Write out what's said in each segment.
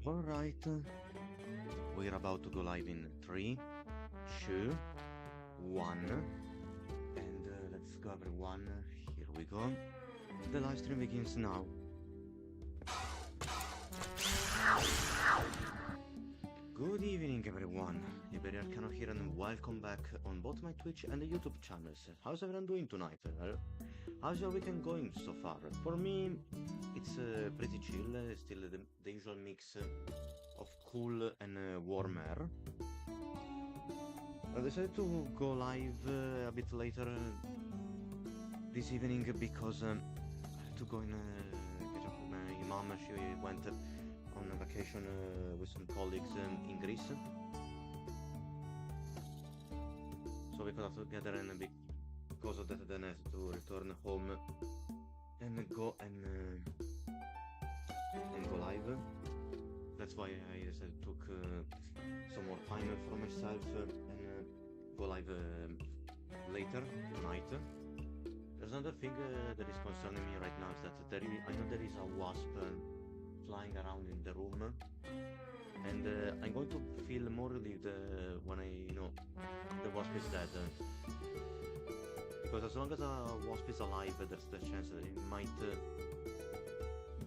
Alright, we're about to go live in 3, 2, 1, and let's go everyone, here we go. The live stream begins now. Good evening everyone, Iberian Arcano here and welcome back on both my Twitch and the YouTube channels. How's everyone doing tonight? How's your weekend going so far? For me, it's pretty chill, still the usual mix of cool and warm air. I decided to go live a bit later this evening because I had to go and catch up with my mom. She went on a vacation with some colleagues in Greece. So we got off together and because of that then I had to return home and go live. That's why I decided to took some more time for myself and go live later tonight. There's another thing that is concerning me right now is that I know there is a wasp flying around in the room, and I'm going to feel more relieved when I know the wasp is dead. Because as long as a wasp is alive, there's the chance that it might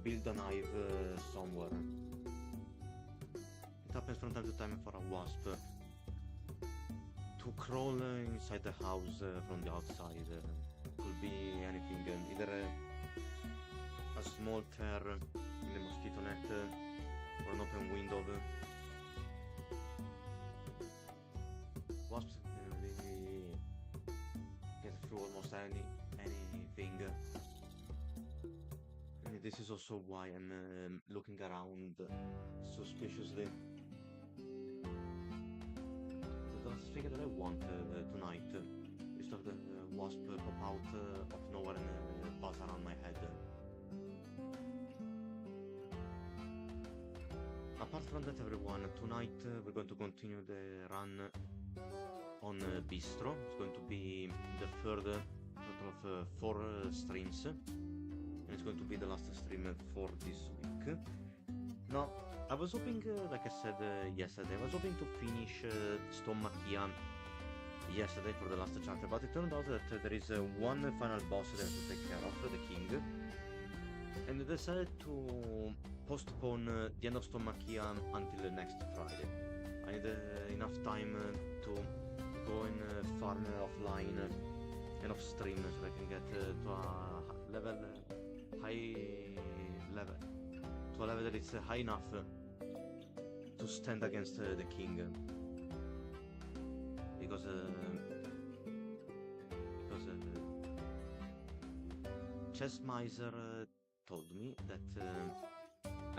build a hive somewhere. It happens from time to time for a wasp to crawl inside the house from the outside. Could be anything, either a small tear in the mosquito net or an open window. Wasps really get through almost anything. And this is also why I'm looking around suspiciously. The last thing that I want tonight is to have the wasp pop out of nowhere and buzz around my head. Apart from that everyone, tonight we're going to continue the run on BEASTRO. It's going to be the third total of 4 streams, and it's going to be the last stream for this week. Now, I was hoping, like I said yesterday, I was hoping to finish Stomakia yesterday for the last chapter, but it turned out that there is one final boss that I have to take care of, the king, and I decided to postpone the end of Stomakia until next Friday. I need enough time to go and farm offline and off stream so I can get to a level that is high enough to stand against the king. Because Chess Miser told me that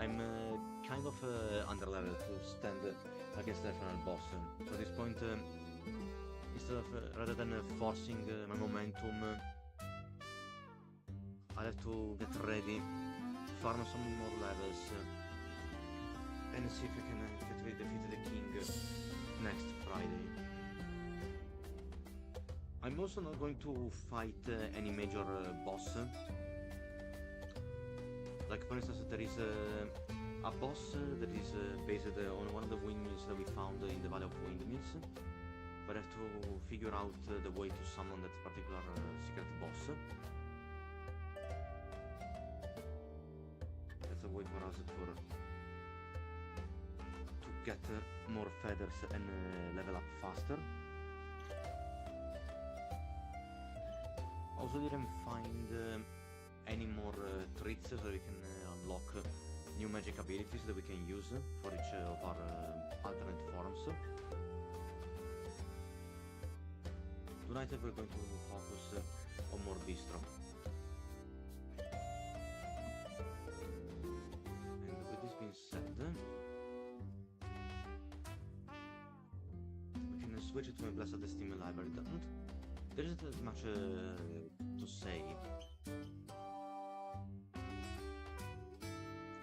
I'm kind of underleveled to stand against the final boss. So at this point, instead of rather than forcing my momentum, I have to get ready, farm some more levels, and see if I can effectively defeat the king next Friday. I'm also not going to fight any major boss. Like for instance, there is a boss that is based on one of the windmills that we found in the Valley of Windmills. But I have to figure out the way to summon that particular secret boss. That's a way for us to get more feathers and level up faster. Also didn't find any more traits so we can unlock new magic abilities that we can use for each of our alternate forms. Tonight we're going to focus on more BEASTRO. And with this being said, we can switch it to my Blessed Steam library. There isn't as much to say.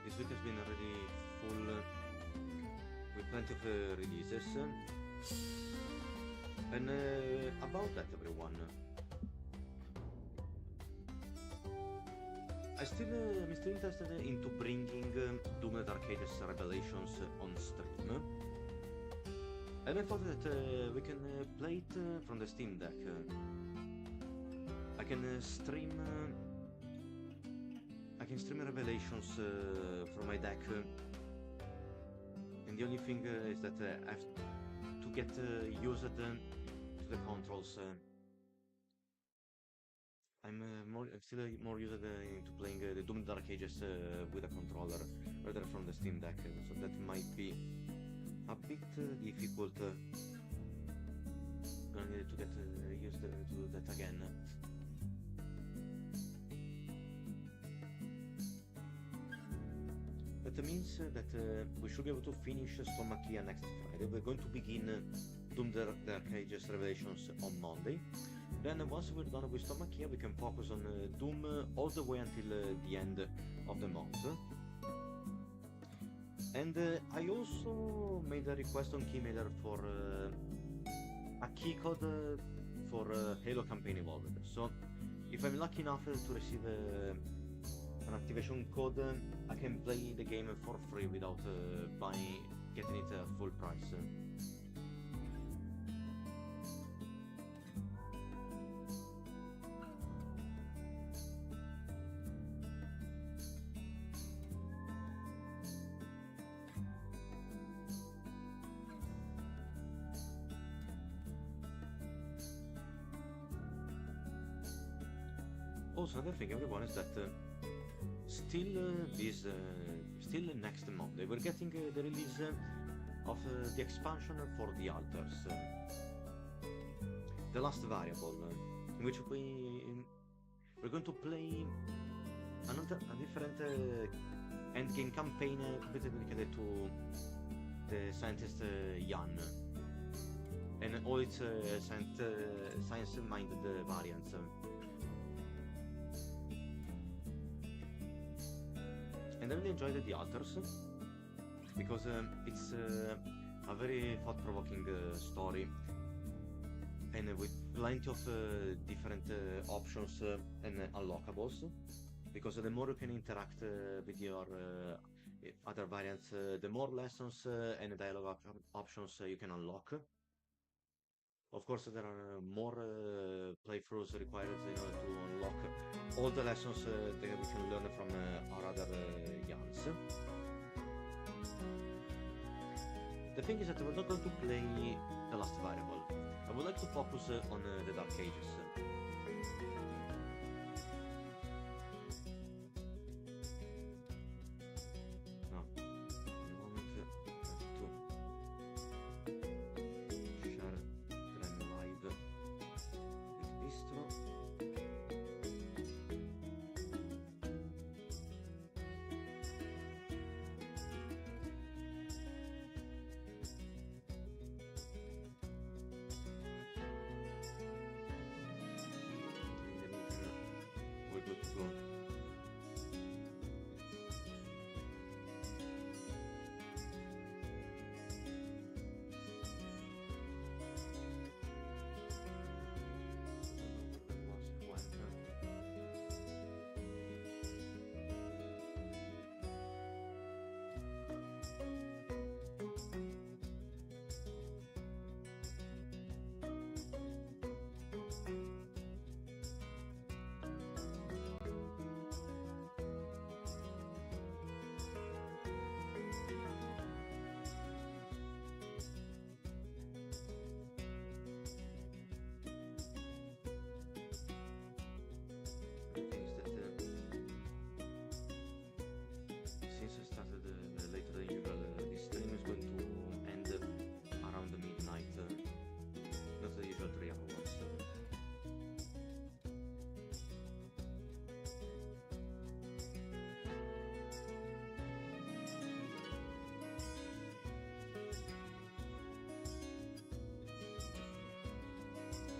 This week has been already full with plenty of releases. And about that everyone, I'm still interested into bringing Doom the Dark Ages Revelations on stream. And I thought that we can play it from the Steam Deck. I can stream Revelations from my deck, and the only thing is that I have to get used to the controls. I'm still more used to playing the Doom Dark Ages with a controller rather than from the Steam Deck, so that might be a bit difficult. Gonna need to get used to that again. That means that we should be able to finish Stomakia next Friday. We're going to begin Doom the Dark Ages Revelations on Monday. Then once we're done with Stomakia, we can focus on Doom all the way until the end of the month. And I also made a request on Keymailer for a key code for Halo Campaign Evolved. So if I'm lucky enough to receive an activation code, I can play the game for free without getting it full price. Also, another thing, everyone, is that still next Monday we're getting the release of the expansion for the altars, the last variable, in which we're going to play a different endgame campaign completely dedicated to the scientist Jan and all its science-minded variants. And I really enjoyed the altars because it's a very thought-provoking story, and with plenty of different options and unlockables. Because the more you can interact with your other variants, the more lessons and dialogue options you can unlock. Of course, there are more playthroughs required in order to unlock all the lessons that we can learn from our other Jans. The thing is that we're not going to play the last variable. I would like to focus on the Dark Ages.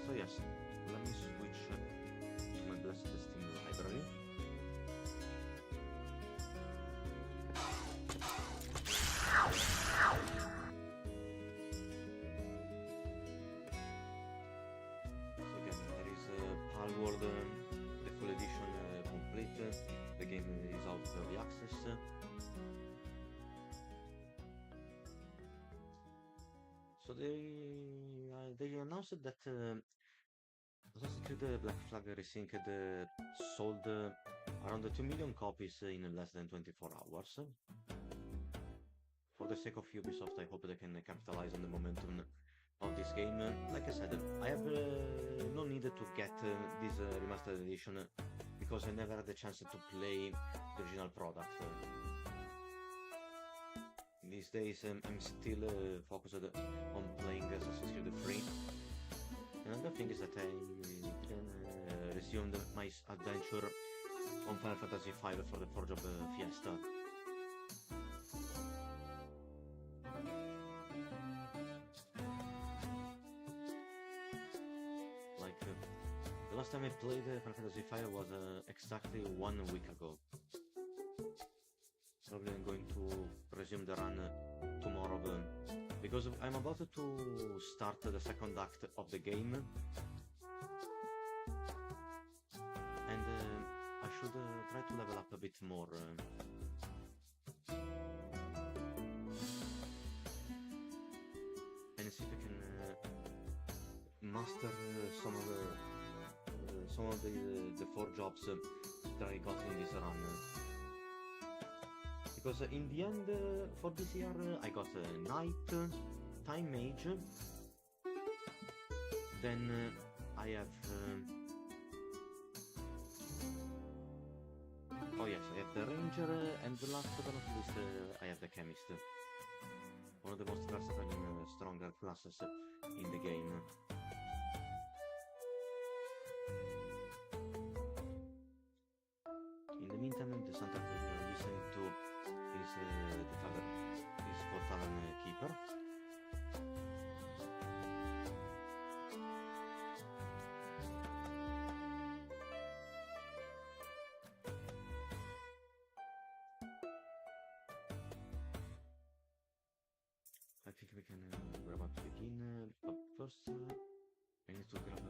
So yes, let me switch to my blessed Steam library. So again, there is Palworld, the full edition complete, the game So they announced that Assassin's Creed Black Flag Resynced sold around 2 million copies in less than 24 hours. For the sake of Ubisoft, I hope they can capitalize on the momentum of this game. Like I said, I have no need to get this remastered edition because I never had the chance to play the original product. These days I'm still focused on playing Assassin's Creed 3. Another thing is that I can resumed my adventure on Final Fantasy V for the Forge of Fiesta. Like, the last time I played Final Fantasy V was exactly 1 week ago. Probably I'm going to resume the run tomorrow, because I'm about to start the second act of the game, and I should try to level up a bit more. And see if I can master some of the 4 jobs that I got in this run. Because in the end, for this year, I got Knight, Time Mage, then I have... oh yes, I have the Ranger, and last but not least, I have the Chemist. One of the most versatile and stronger classes in the game. In the meantime, the soundtrack that you're listening to is for Kalan Keeper. I think we can we're about to begin, but first I need to grab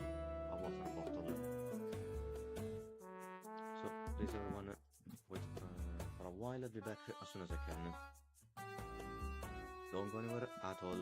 a water bottle. So please everyone, wait for a while. I'll be back as soon as I can. Don't go anywhere at all.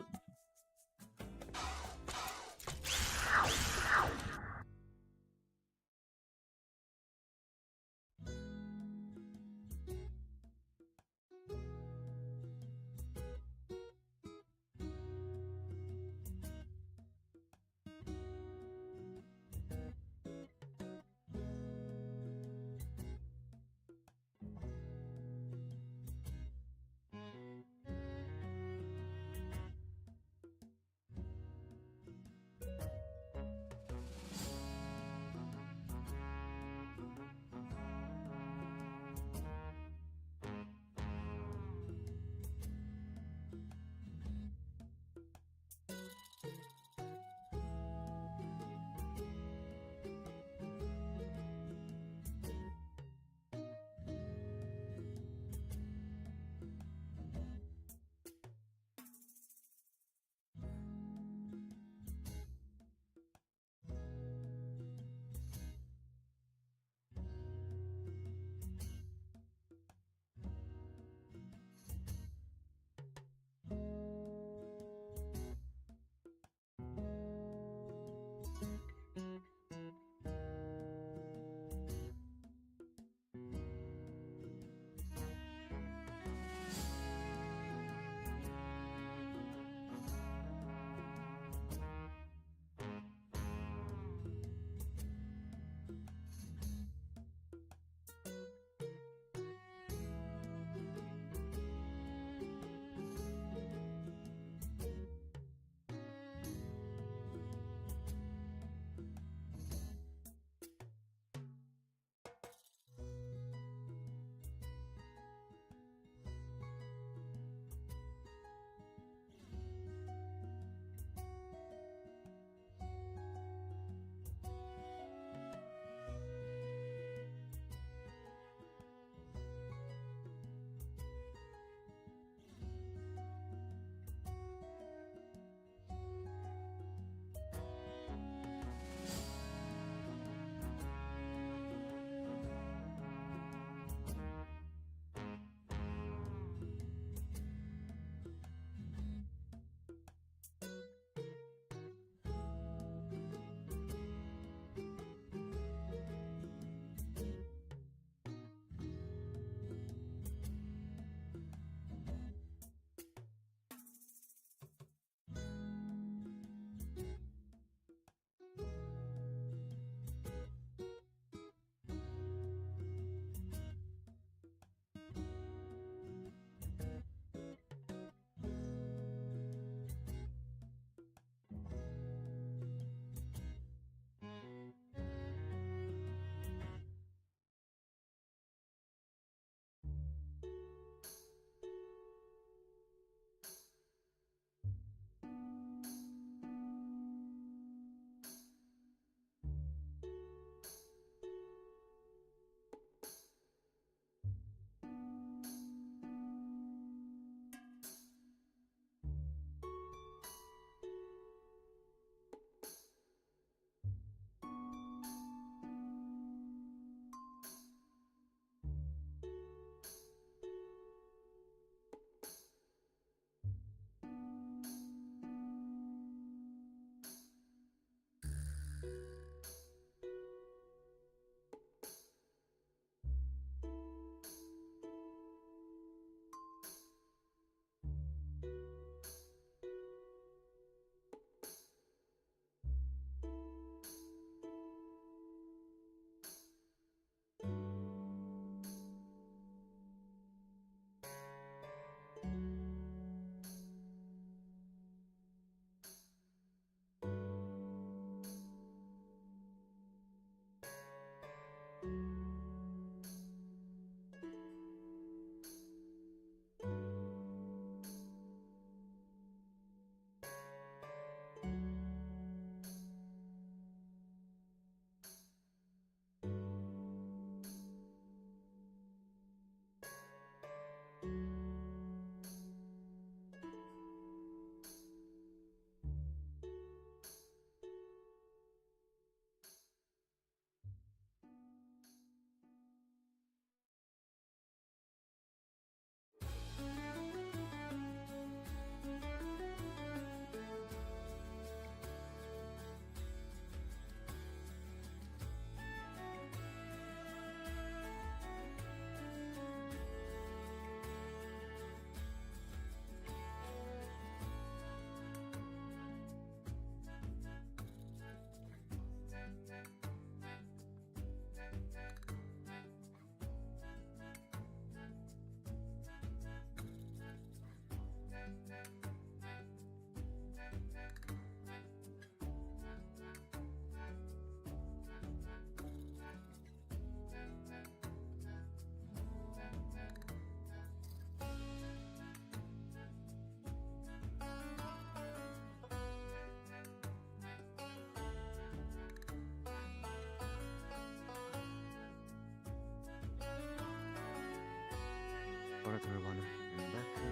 Alright everyone, I'm back, so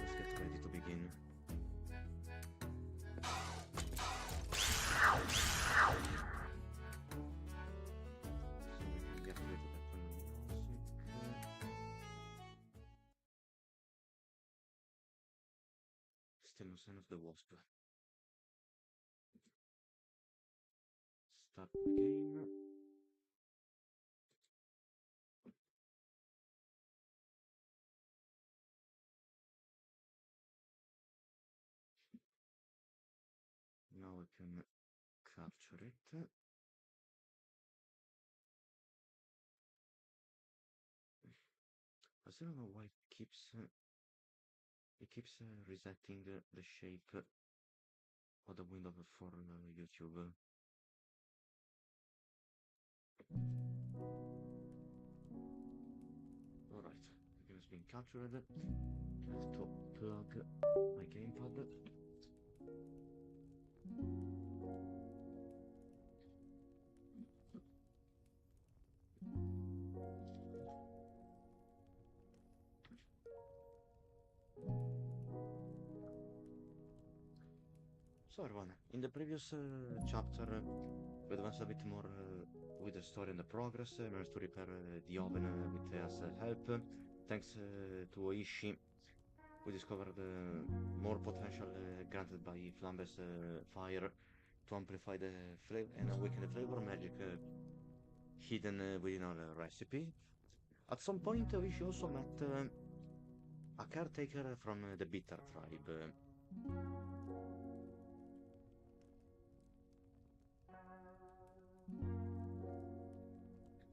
let's get ready to begin. So we can get rid of that music. Still no sign of the wasp. Start the game. Now we can capture it. I still don't know why it keeps resetting the shape of the window for YouTube. Alright, the game has been captured. I have to plug my gamepad. So everyone, in the previous chapter we advanced a bit more with the story and the progress. Managed to repair the oven with Thea's help. Thanks to Oishi, we discovered more potential granted by Flambe's fire to amplify the flavor and awaken the flavor magic hidden within our recipe. At some point, Oishi also met a caretaker from the Bitter tribe.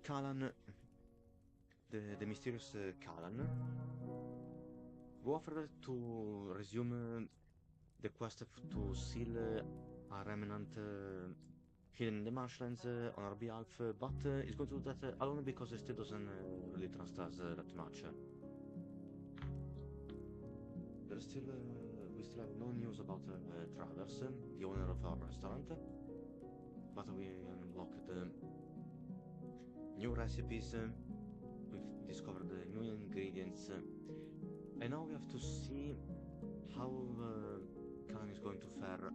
Kalan, the mysterious Kalan, who offered to resume the quest to seal a remnant hidden in the marshlands on our behalf, but he's going to do that alone because he still doesn't really trust us that much. There's still, we still have no news about Travers, the owner of our restaurant, but we unlocked new recipes, we've discovered new ingredients, and now we have to see how Kalan is going to fare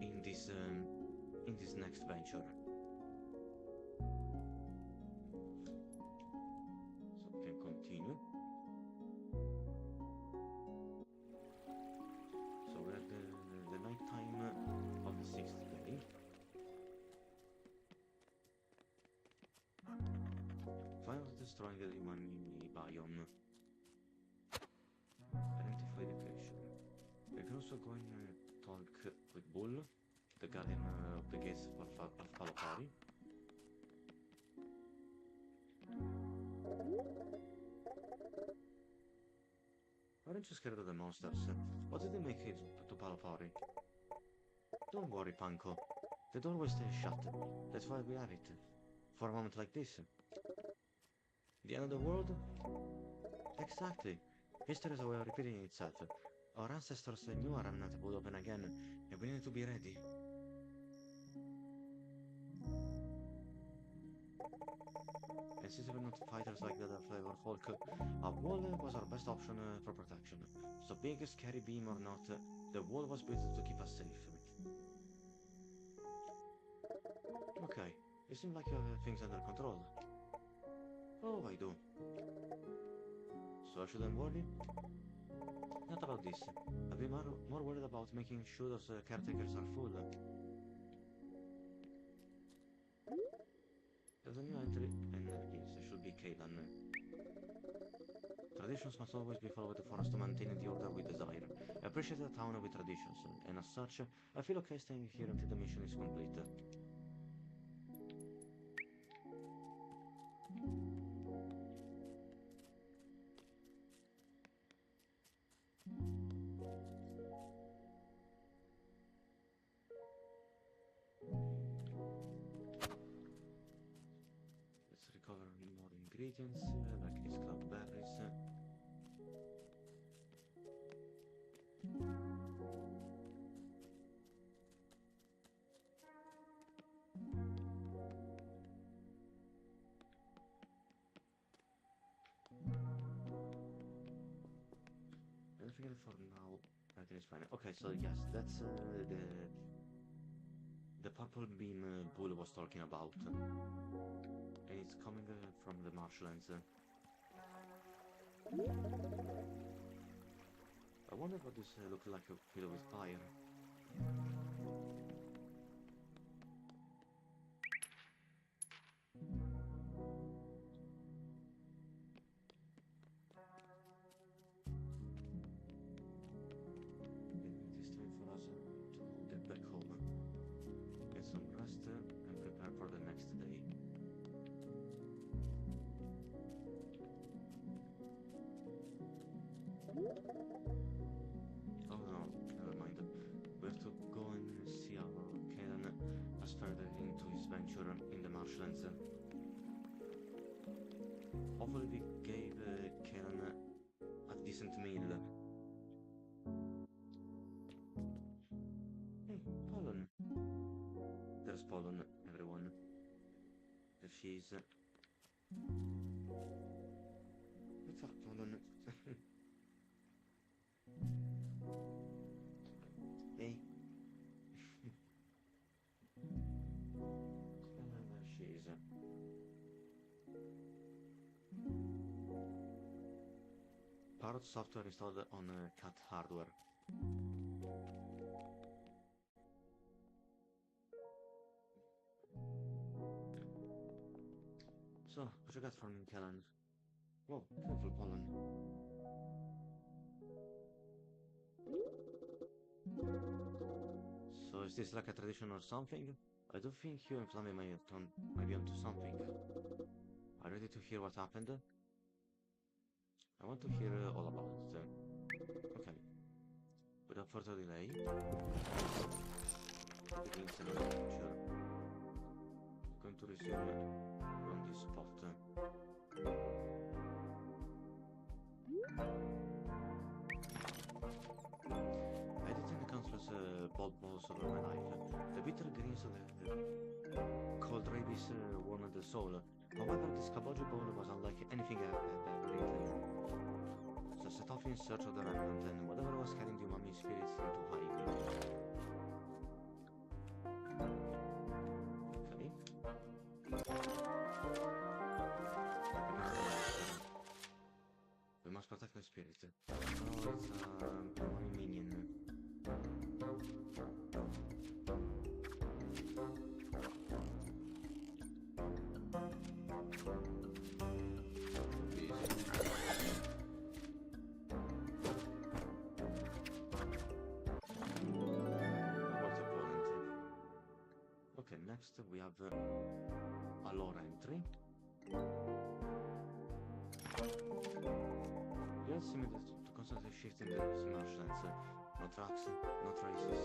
in this next venture. So we can continue. So we're at the night time of the 6th day. Fire destroying the Humani biome. Identify the creature. We can also go and talk with Bull, the guardian of the gates of Palapari. Aren't you scared of the monsters? What did they make it to Palapari? Don't worry, Panko. The door will stay shut. That's why we have it. For a moment like this. The end of the world? Exactly. History is a way of repeating itself. Our ancestors knew a remnant would open again, and we need to be ready. And since we're not fighters like the Flavor Folk, a wall was our best option for protection. So big, scary beam or not, the wall was built to keep us safe. Okay, you seem like you have things under control. Oh, I do. So I shouldn't worry? Not about this. I'd be more worried about making sure those caretakers are full. There's a new entry, and yes, it should be Kalan. Traditions must always be followed for us to maintain the order we desire. I appreciate the town with traditions, and as such, I feel okay staying here until the mission is complete. Let's recover more ingredients, like these cloudberries. Everything else for now, I think it's fine. Okay, so yes, that's the purple beam Bull was talking about. And it's coming from the marshlands. I wonder what this looks like filled with fire. It is time for us to get back home. Get some rest and prepare for the next day. Oh no, never mind. We have to go and see our Kalan as further into his venture in the marshlands. Hopefully we gave Kalan a decent meal. Hey, Pollen. There's Pollen, everyone. There she is. What's up, Pollen? Hey. There she is. Parrot software installed on cat hardware. So, what you got for me, Kalan? Whoa, careful, Pollen. So is this like a tradition or something? I do think you and Flammy might be onto something. Are you ready to hear what happened? I want to hear all about it. Okay. Without further delay, the instant adventure. Going to resume on this spot. I detained countless bold balls over my life. The bitter greens of the cold rabies warmed the soul. However, this kaboji bowl was unlike anything I had ever eaten. So I set off in search of the remnant and whatever was carrying the umami spirits into hiding. Okay. We must protect the spirit. Oh, it's a minion. Okay, next we have a lore entry. It seems to constantly shift in the marshlands. No tracks, no traces.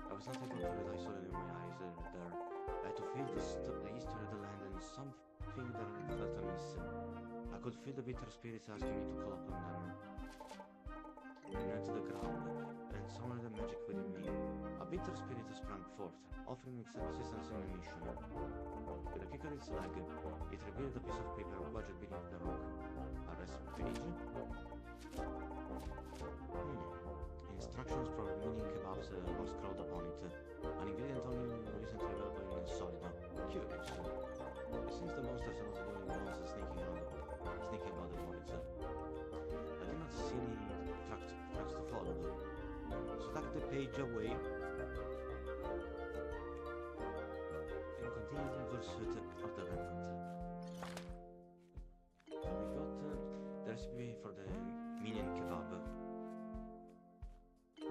I was not able to rely solely on my eyes there. I had to feel the history of the land and something that I felt amiss. I could feel the bitter spirits asking me to call upon them. I knelt to the ground and summoned the magic within me. A bitter spirit sprang forth, offering its assistance in my mission. With a kick of its leg, it revealed a piece of paper wedged beneath the rock. A recipe page? Instructions for mini kebabs was scrawled upon it. An ingredient only recently available in Solido. Curious. Since the monsters are not the only ones sneaking about the woods, I did not see any tracks to follow. So tucked the page away and continued in pursuit of the remnant. So we got the recipe for the minion kebab. So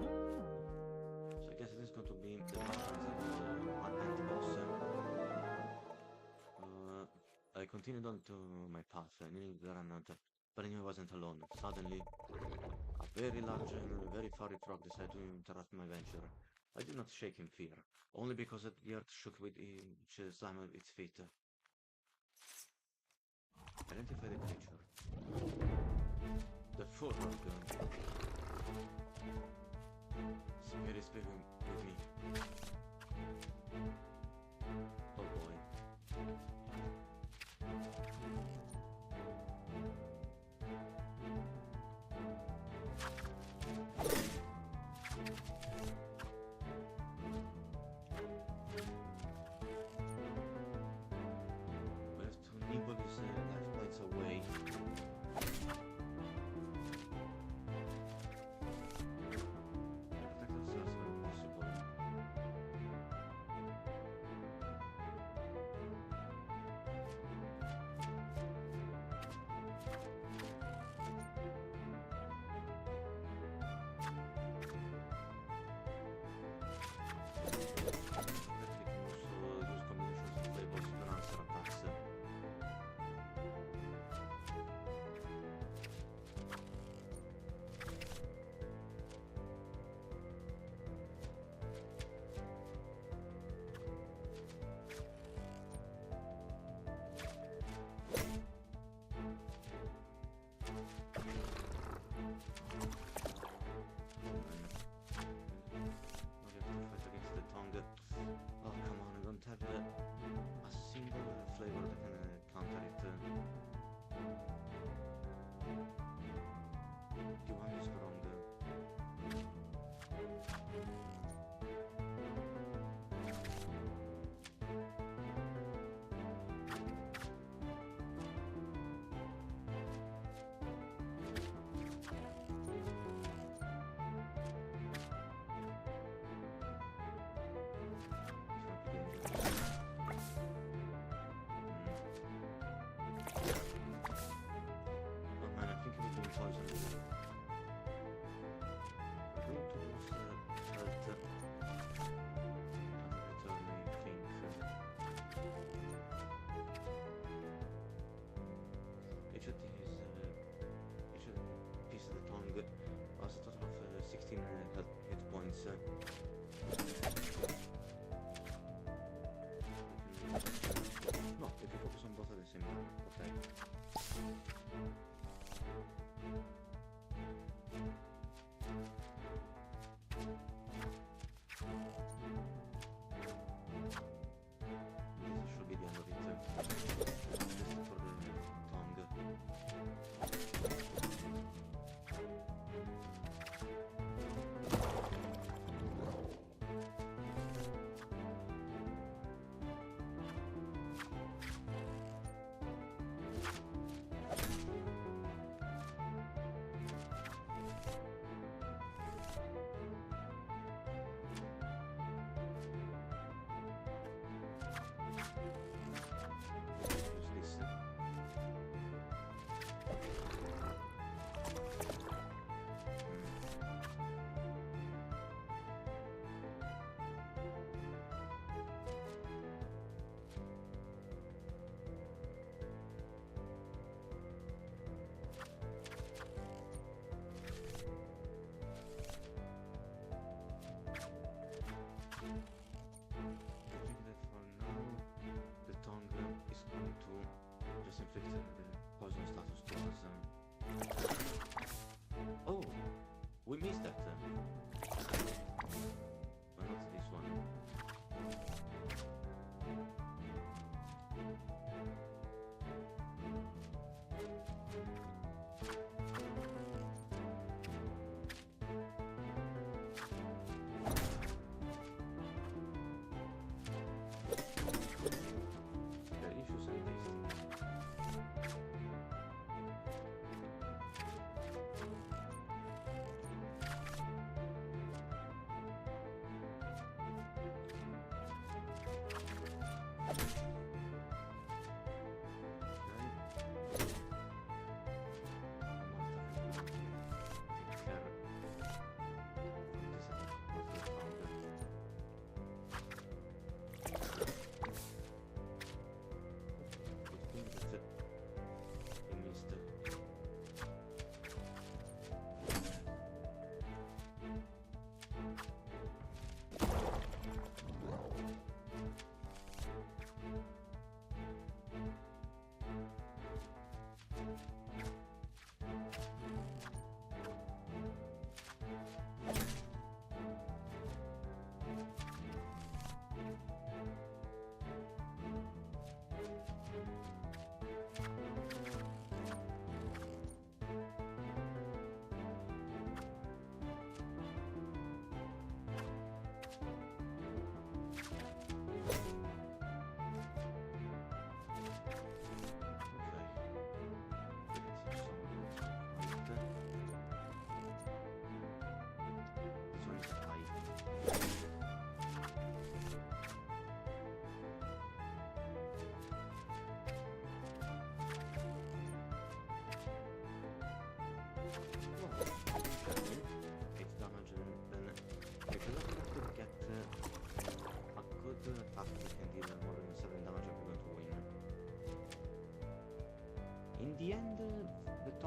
I guess it is going to be the one-hand boss. I continued on to my path, nearing the remnant, but I knew I wasn't alone. Suddenly, a very large and very furry frog decided to interrupt my venture. I did not shake in fear, only because the earth shook with each slam of its feet. Identify the creature. The full frog. Spirit speaking with me. Oh boy. We have to nibble his life points away. Protect ourselves when possible.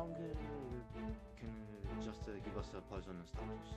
tongue can just give us a poison status.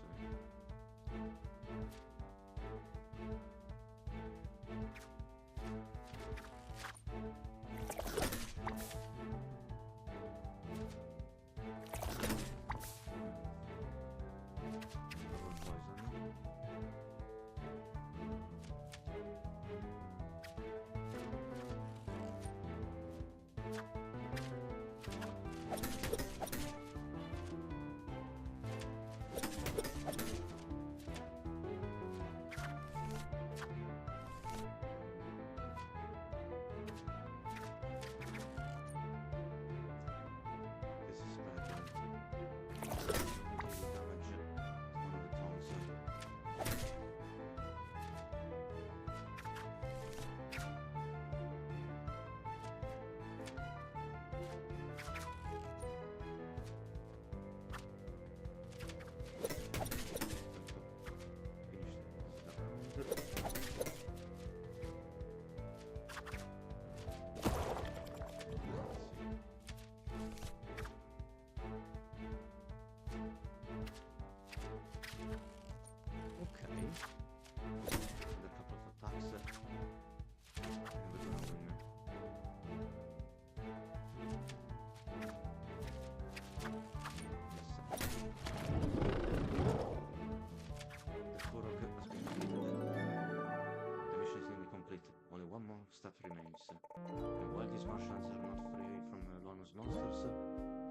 Stuff remains. And while these Martians are not free from Lono's monsters,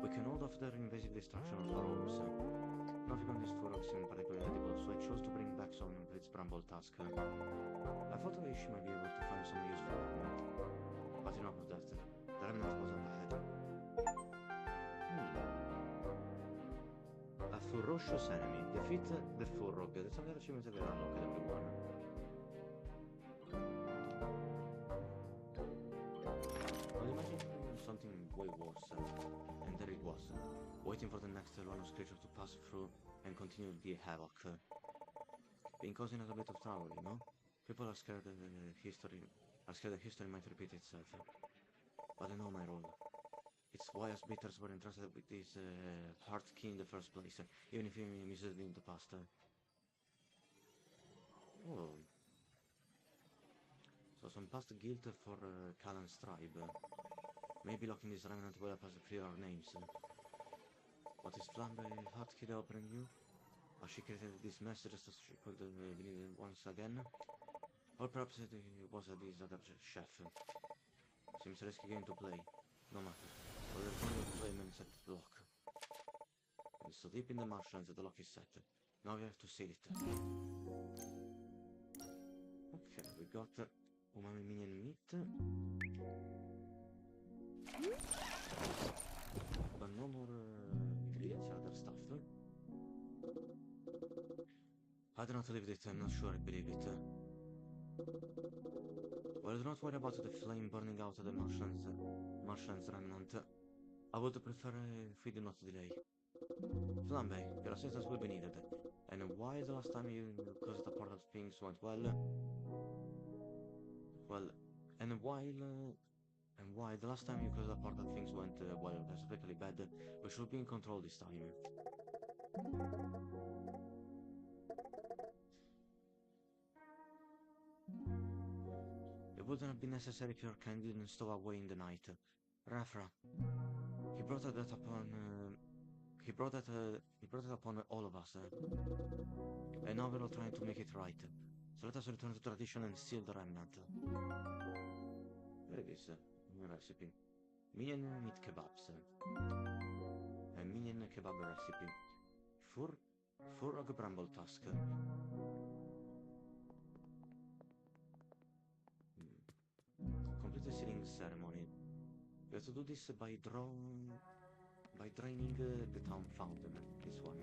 we can hold off their invasive destruction of our homes. Nothing on this Turok seemed particularly edible, so I chose to bring back some of its bramble tusk. I thought that she might be able to find some use for it, but enough of that. The remnant was up ahead. A ferocious enemy. Defeat the Furrog. That's another achievement that unlocked everyone. Something way worse, and there it was, waiting for the next Lonos creature to pass through and continue the havoc. Been causing us a bit of trouble, you know? People are scared that history might repeat itself. But I know my role. It's why us beaters were entrusted with this heart key in the first place, even if we missed it in the past. Oh. So some past guilt for Kalan's tribe. Maybe locking this remnant will help us clear our names. What is Flambe Hotkid offering you? Or she created this mess just so she could believe it once again? Or perhaps it was this other chef. Seems a risky game to play. No matter. But there's only a flame and set the lock. And so deep in the marshlands the lock is set. Now we have to seal it. Okay, we got umami minion meat. But no more ingredients or other stuff. I do not believe it, I'm not sure I believe it. Well, do not worry about the flame burning out of the marshlands remnant. I would prefer if we do not delay. Flambe, your assistance will be needed. And why the last time you caused a part of things went well? Well, and why the last time you caused a part of things went well, specifically bad, we should be in control this time. It wouldn't have been necessary if your kind didn't stow away in the night. Rafra. He brought that upon all of us. And now we're all trying to make it right. So let us return to tradition and seal the remnant. There it is. New recipe. Minion meat kebabs. A minion kebab recipe. Furrog bramble tusk. Complete the sealing ceremony. We have to do this by draining the town fountain. This one.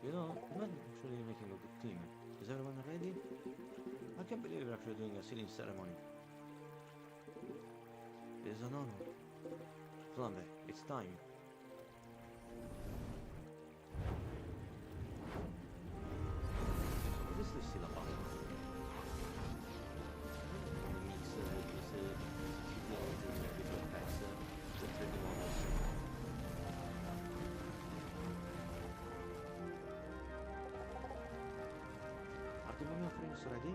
You know, we're actually making a good team. Is everyone ready? I can't believe we're actually doing a sealing ceremony. It is an honor. Flambe, it's time. questa è sì la base. The mix is filled with your pets, the 3D models. Are the menu frames ready?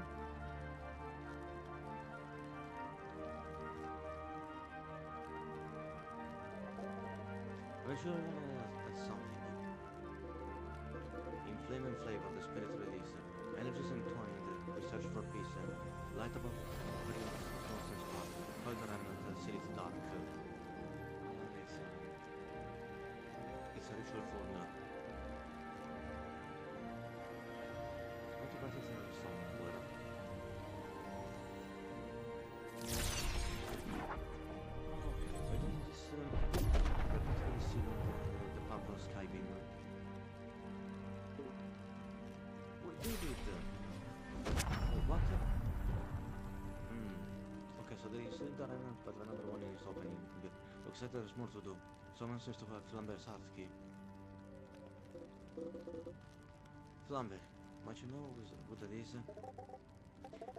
Measure something. In flame and flavor, the spirit release. Energies entwined, we search for peace. Light above bring constant spark. Coil the remnant, seal it dark. It's a ritual for now. What about it in the song? I don't this particularly seal the purple sky beam. We did it! Oh, what? Okay, so they sealed the remnant, but another one is opening. Looks like there's more to do. Someone seems to have Flamber's heart key. Flamber, might you know what that is?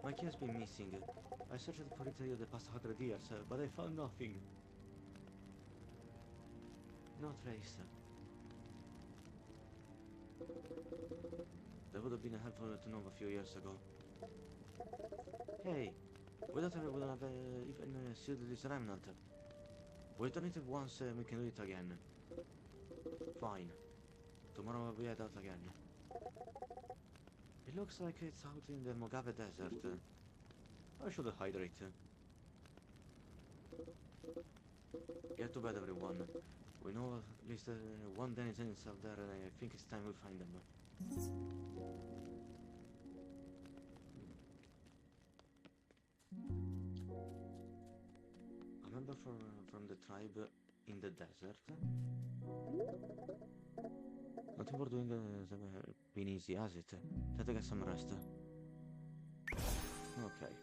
My key has been missing. I searched for it the past 100 years, but I found nothing. No trace. That would have been helpful to know a few years ago. Hey, we thought we would have even sealed this remnant. We've done it once, we can do it again. Fine. Tomorrow we head out again. It looks like it's out in the Mogave Desert. I should hydrate. Get to bed, everyone. We know at least one denizen is out there, and I think it's time we find them. A member from the tribe in the desert. Nothing for doing has been easy, has it? Time to get some rest. Okay.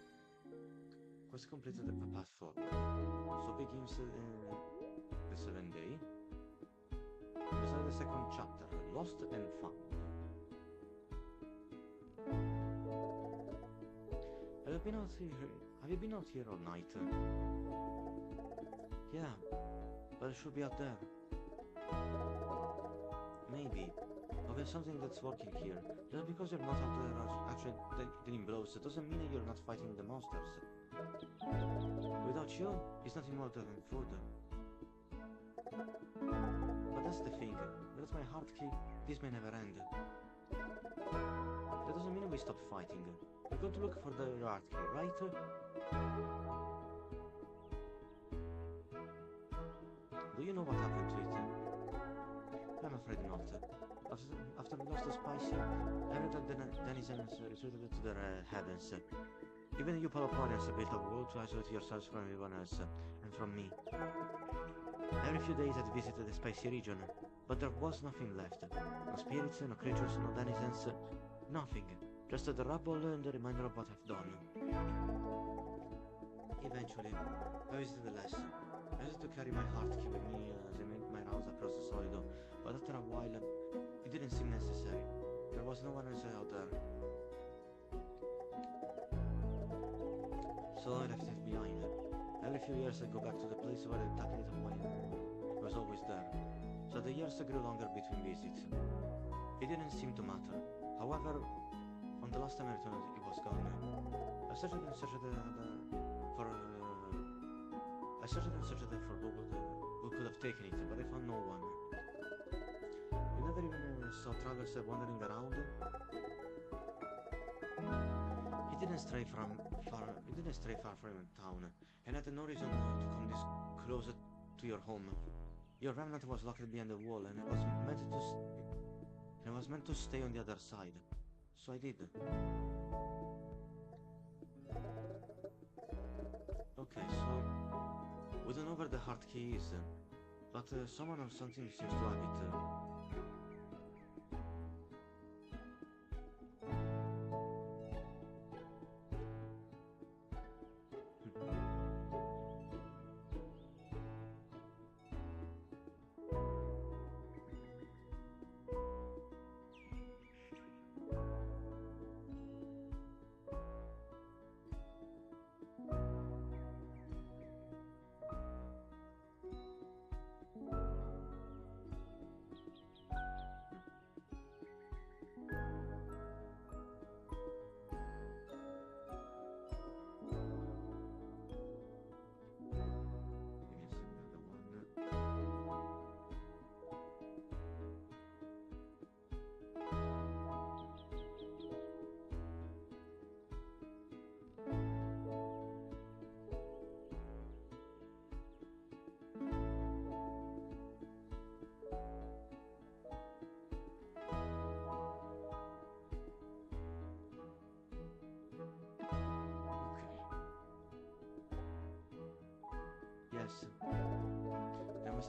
Quest completed the path forward. So begins the 7th day. We start the second chapter, Lost and Found. Have you been out here all night? Yeah, but it should be out there. Maybe. But there's something that's working here. Just because you're not out there actually dealing blows, it doesn't mean you're not fighting the monsters. Without you, it's nothing more than food. But that's the thing. Without my heart key, this may never end. That doesn't mean we stop fighting. We're going to look for the heart key, right? Do you know what happened to it? I'm afraid not. After we lost the spice, every denizens retreated to their heavens. Even you Peloponians built a wall to isolate yourselves from everyone else, and from me. Every few days I'd visited the spicy region, but there was nothing left. No spirits, no creatures, no denizens, nothing. Just the rubble and the reminder of what I've done. Eventually, I visited the less. I used to carry my heart key with me as I made my rounds across the Solido, but after a while, it didn't seem necessary. There was no one else out there. So I left it behind. Every few years I go back to the place where I tucked it away. It was always there. So the years grew longer between visits. It didn't seem to matter. However, on the last time I returned, it was gone. I searched and searched for who could have taken it, but I found no one. You never even saw travelers wandering around. He didn't stray far from town, and had no reason to come this closer to your home. Your remnant was locked behind the wall, and it was meant to stay on the other side. So I did. Okay, so we don't know where the heart key is, but someone or something seems to have it.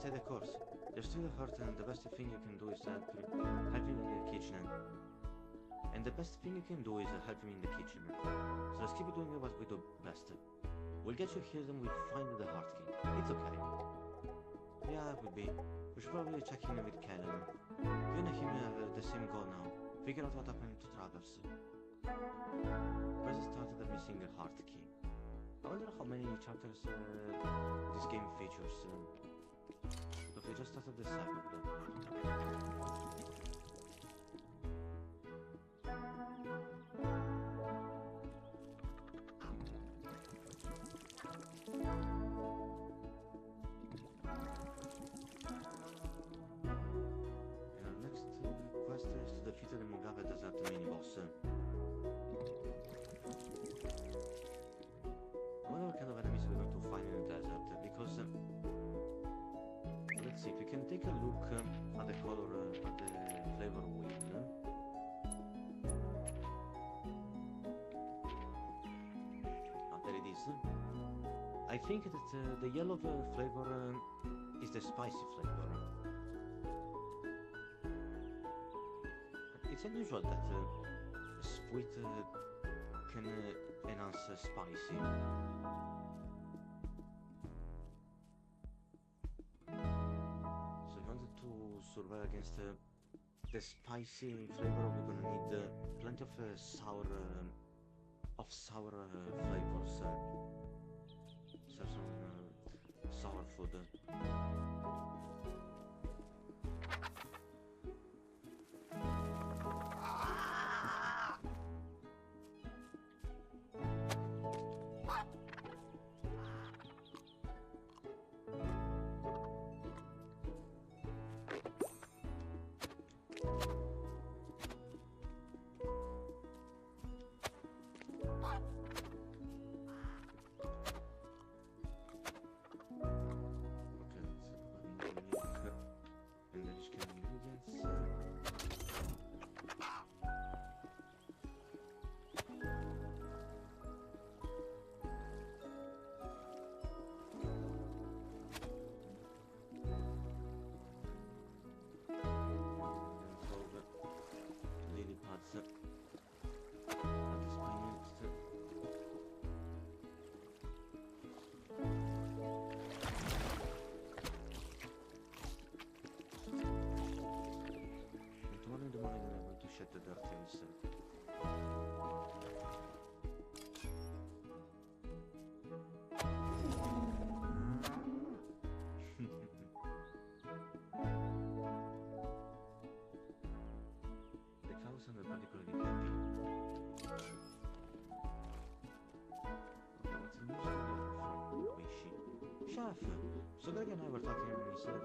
stay the course. They're still hurt, and the best thing you can do is help him in the kitchen. And the best thing you can do is help him in the kitchen. So let's keep doing what we do best. We'll get you healed and we'll find the heart key. It's okay. Yeah, it will be. We should probably check in with Kalan. You and him have the same goal now. Figure out what happened to Travers. Where's the start of the missing heart key? I wonder how many chapters this game features. Look, we just started the second. Take a look at the color, at the flavor wheel. There it is. I think that the yellow flavor is the spicy flavor. It's unusual that sweet can enhance spicy. Survive against the spicy flavor, we're gonna need plenty of sour flavors. So some sour food. The dirty insect. The cows are particularly happy. Okay, what's the news from Wishi? Chef, so Greg and I were talking and he said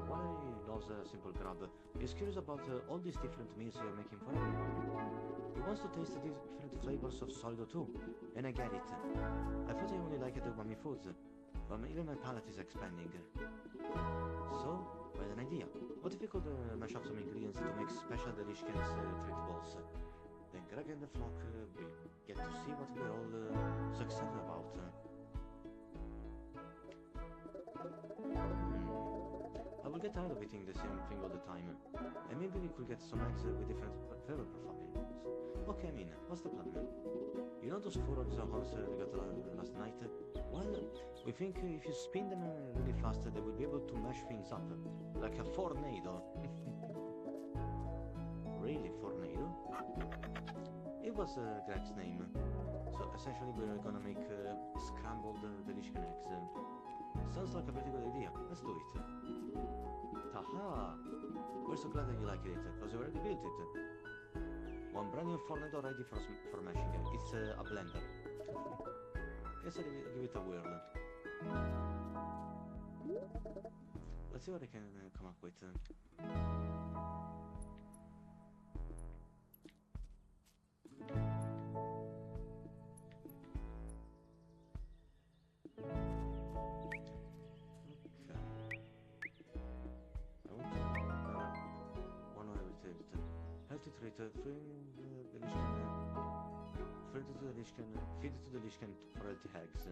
why he loves a simple grub. He's curious about all these different meals you're making for everyone. He wants to taste the different flavors of Solido too, and I get it. I thought I only liked the umami foods, but even my palate is expanding. So, I had an idea. What if we could mash up some ingredients to make special Delishkins treat balls? Then Greg and the flock will get to see what we're all so excited about. I will get tired of eating the same thing all the time, and maybe we could get some eggs with different flavor profiles. Okay, I mean, what's the plan? You know those 4 horns we got last night? Well, we think if you spin them really fast, they will be able to mash things up, like a tornado. Really, tornado? It was Greg's name. So essentially we're gonna make scrambled Delicious eggs. Sounds like a pretty good idea. Let's do it. Haha! We're so glad that you like it, because you already built it. One brand new tornado ready for mashing. It's a blender. Guess I'll give it a whirl. Let's see what I can come up with. Feed it to the Lich King for healthy eggs.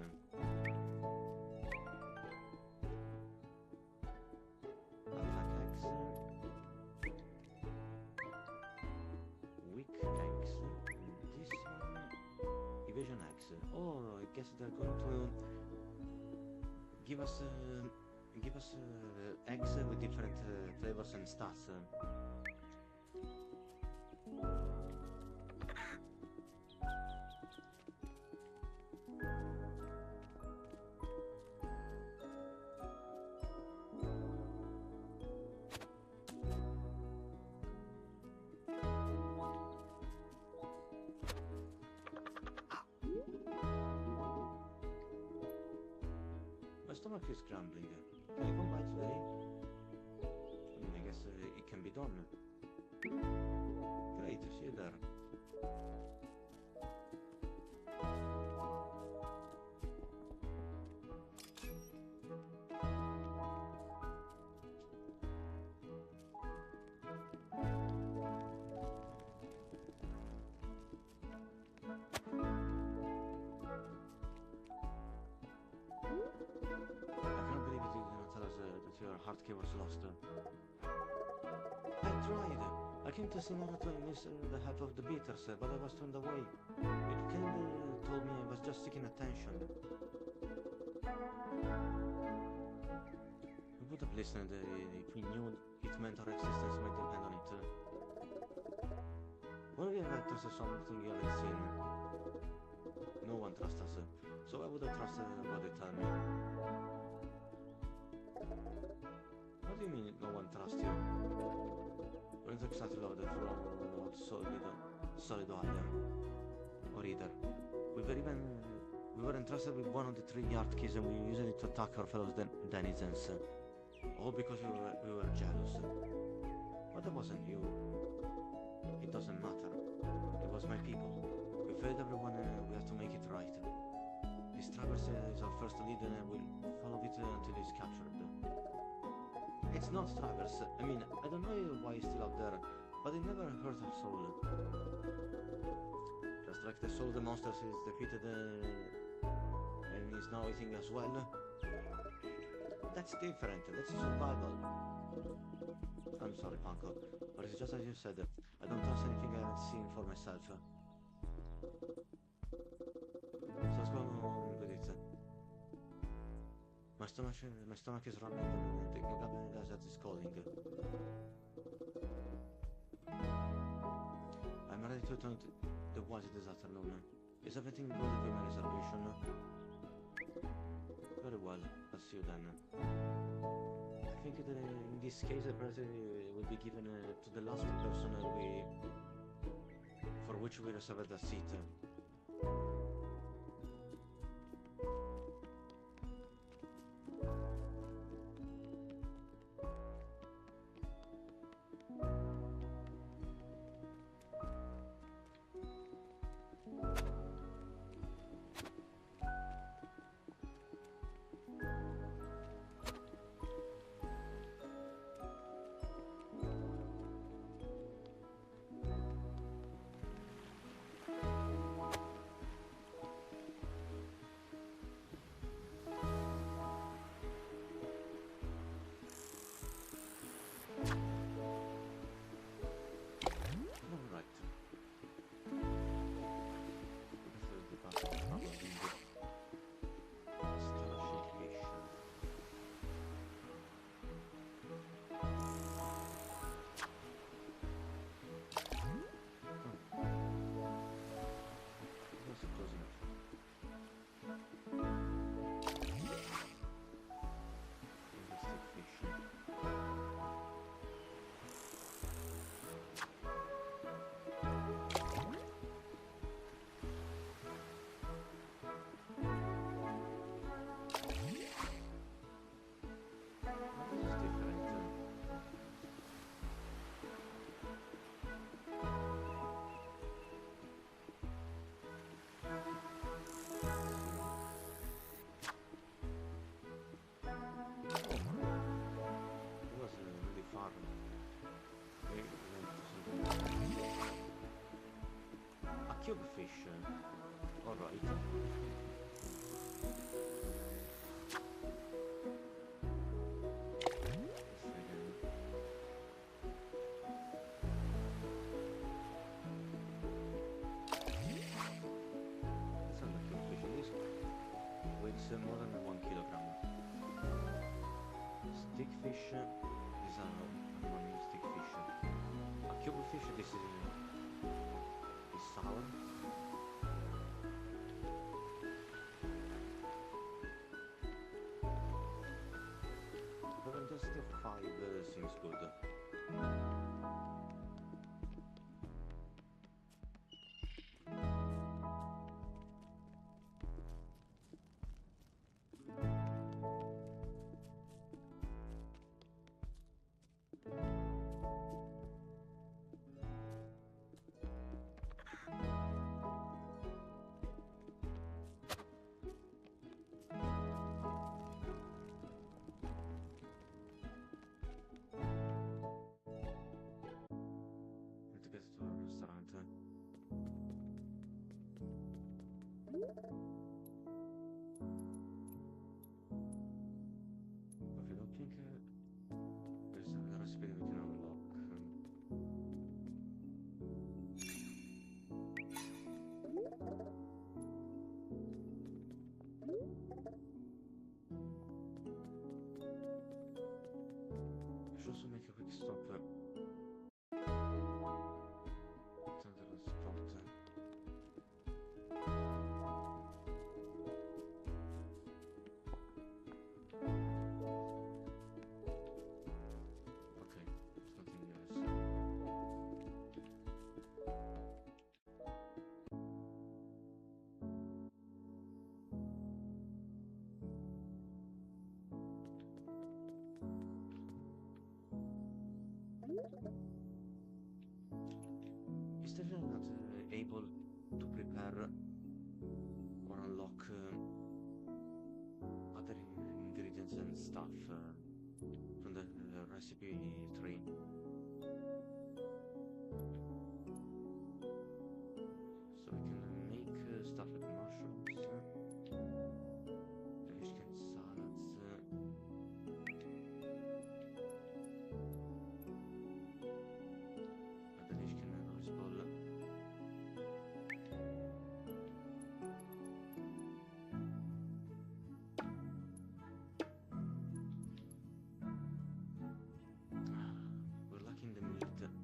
guess they're going to give us eggs with different flavors and stats. My stomach is grumbling. Can you come by today? I guess it can be done. Great, see you there. Heart key was lost. I tried. I came to Sinara to enlist the help of the beaters, but I was turned away. It kind of told me I was just seeking attention. We would have listened if we knew it meant our existence might depend on it. One of the inventors is something you haven't seen. No one trusts us, so I would have trusted what they tell me. What do you mean no one trusts you? We're not exactly loaded from solid iron. Or either. We were entrusted with one of the 3 yard keys and we used it to attack our fellow denizens. All because we were jealous. But that wasn't you. It doesn't matter. It was my people. We failed everyone and we have to make it right. This Traverse is our first lead and we'll follow it until he's captured. It's not Traverse. I mean, I don't know why he's still out there, but it never hurt our soul. Just like the soul of the monsters is defeated and is now eating as well. That's different. That's survival. I'm sorry, Panko, but it's just as you said. I don't trust anything I haven't seen for myself. So let's go on with it. My stomach is rumbling and the desert is calling. I'm ready to return to the woods this afternoon. Is everything good with my reservation? Very well, I'll see you then. I think that in this case the prize will be given to the last person for which we reserved a seat. Cube fish. Alright. Let's have a cube fish in this one. more than 1 kilogram. Stick fish, these are normal stick fish. A cube fish, this is sour. But just 5 seems good. Should also make a quick stop at the spot. Okay, there's nothing else. Is definitely not able to prepare or unlock other ingredients and stuff from the recipe tree. So we can make stuff like mushrooms, fish can salads. We're lacking the meat.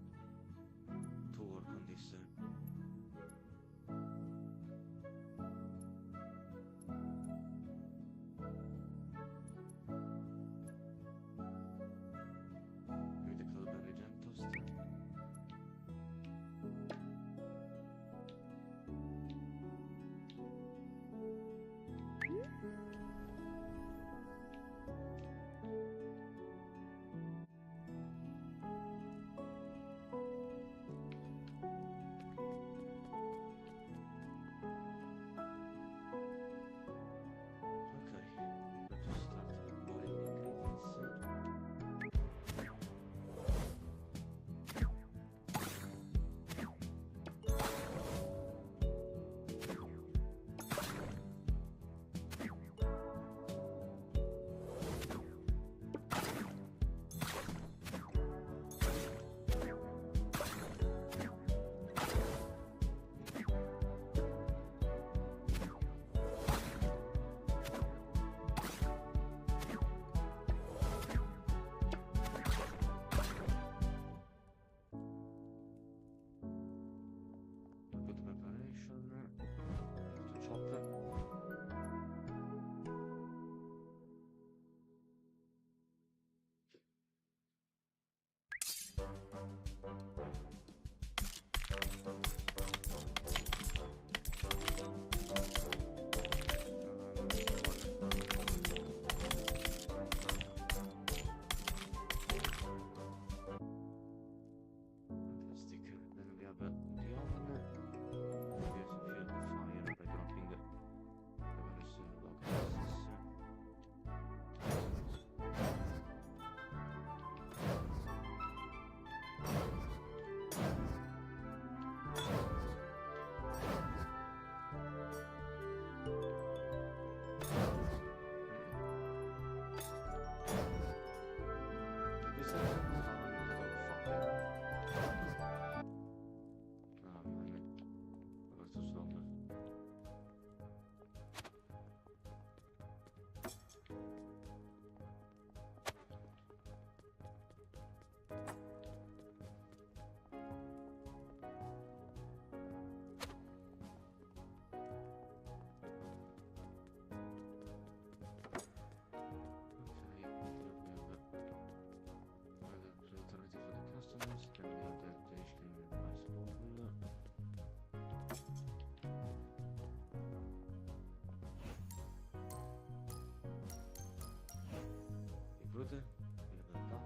good. Level it up.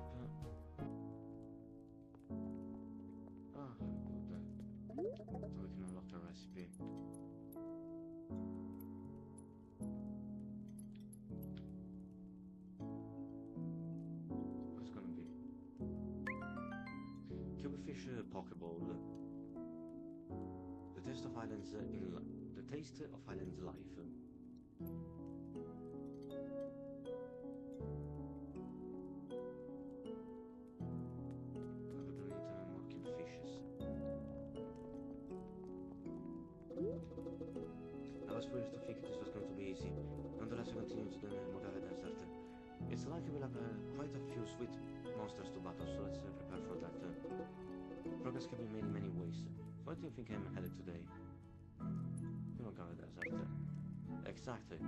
Ah, good. So we can unlock a recipe. What's gonna be? Cubefish Pokeball. The taste of islands the taste of islands life. We don't need more cubefishes. I was foolish to think this was going to be easy. Nonetheless, we continue to the Mogave Desert. It's likely we'll have quite a few sweet monsters to battle, so let's prepare for that. Progress can be made in many ways. Where do you think I'm headed today? The Mogave Desert. Exactly.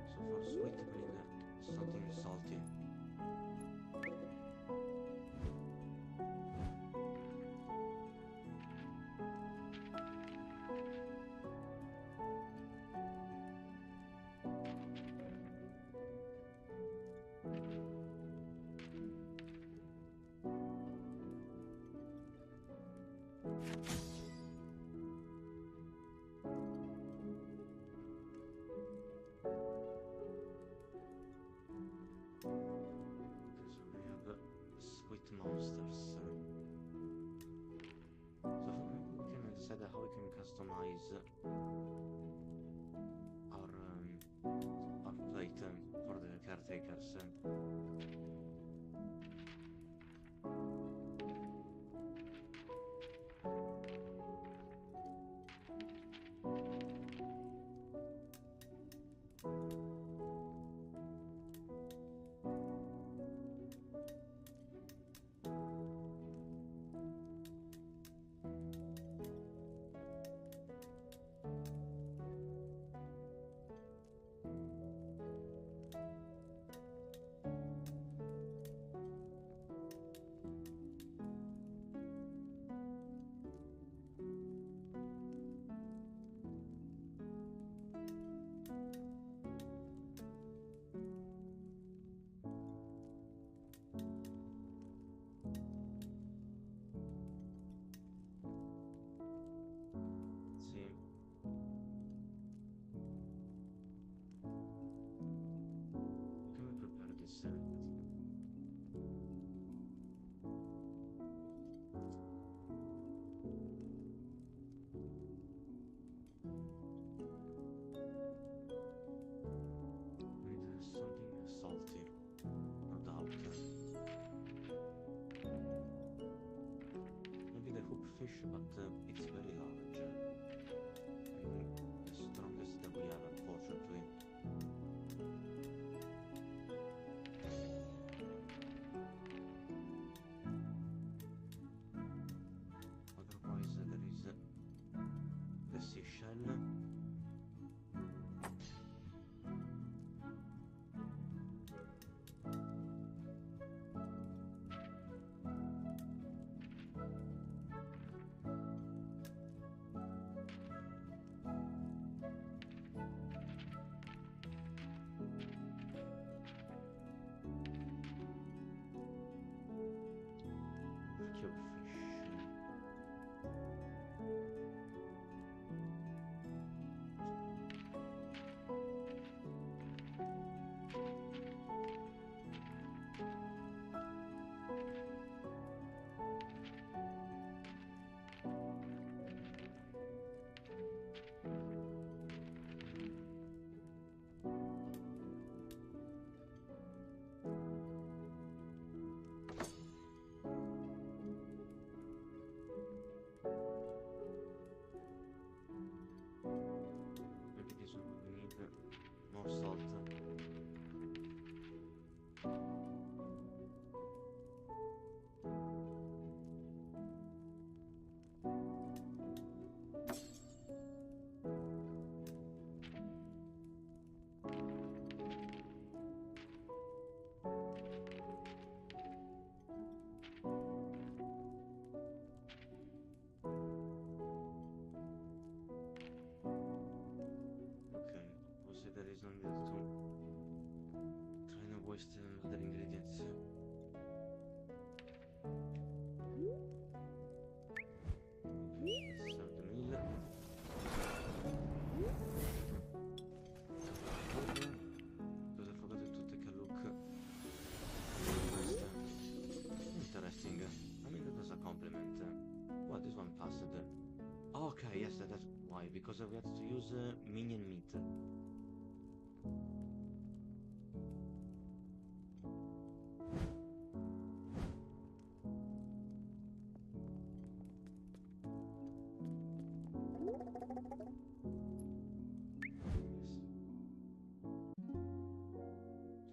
So for sweet, we need something salty. So we have sweet monsters. So we can decide how we can customize our plate for the caretakers. See. Can we prepare this? We need something salty, no doubt. Maybe the hookfish, but it's very large. The strongest that we have, unfortunately. Otherwise, there is the seashell. please don't be able to try and waste other ingredients. Let's serve the meal. Because I forgot to take a look at this. Interesting. I mean, that was a compliment. Well, this one passed. Okay, yes, that's why. Because we had to use minion meat.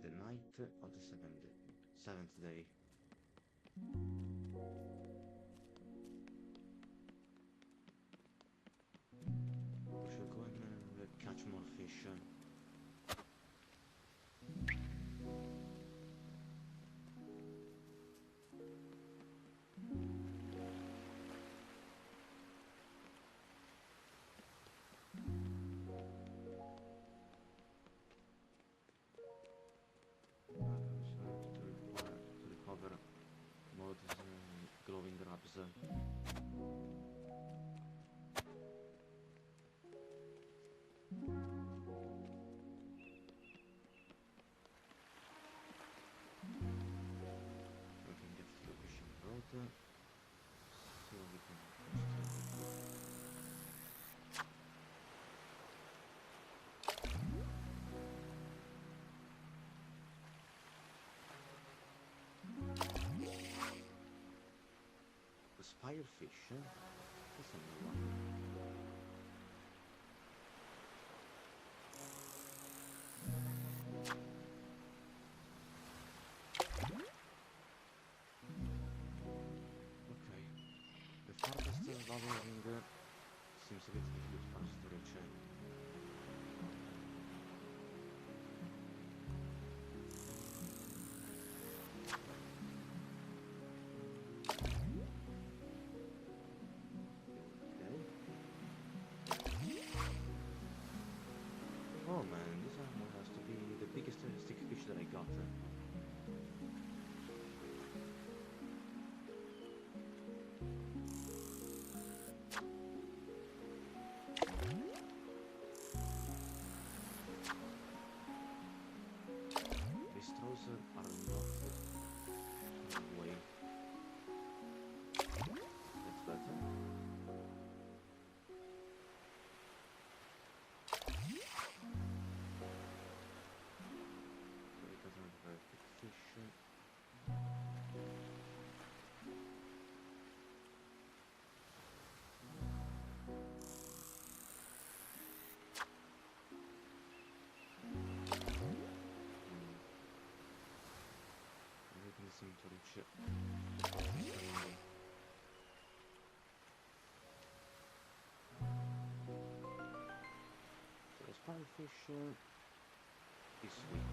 The night of the seventh day. We should go and catch more fish. To recover more of these glowing grabs. We can get to the fishing boat. See what we can construct. The spirefish. That's a new one. Okay. The farthest bubble ring seems a bit difficult for us to reach. Oh man, this one has to be the biggest stickfish that I got. Bistros are not way. That's better. Very big fish. Everything seems to reach it. So the spirefish is sweet.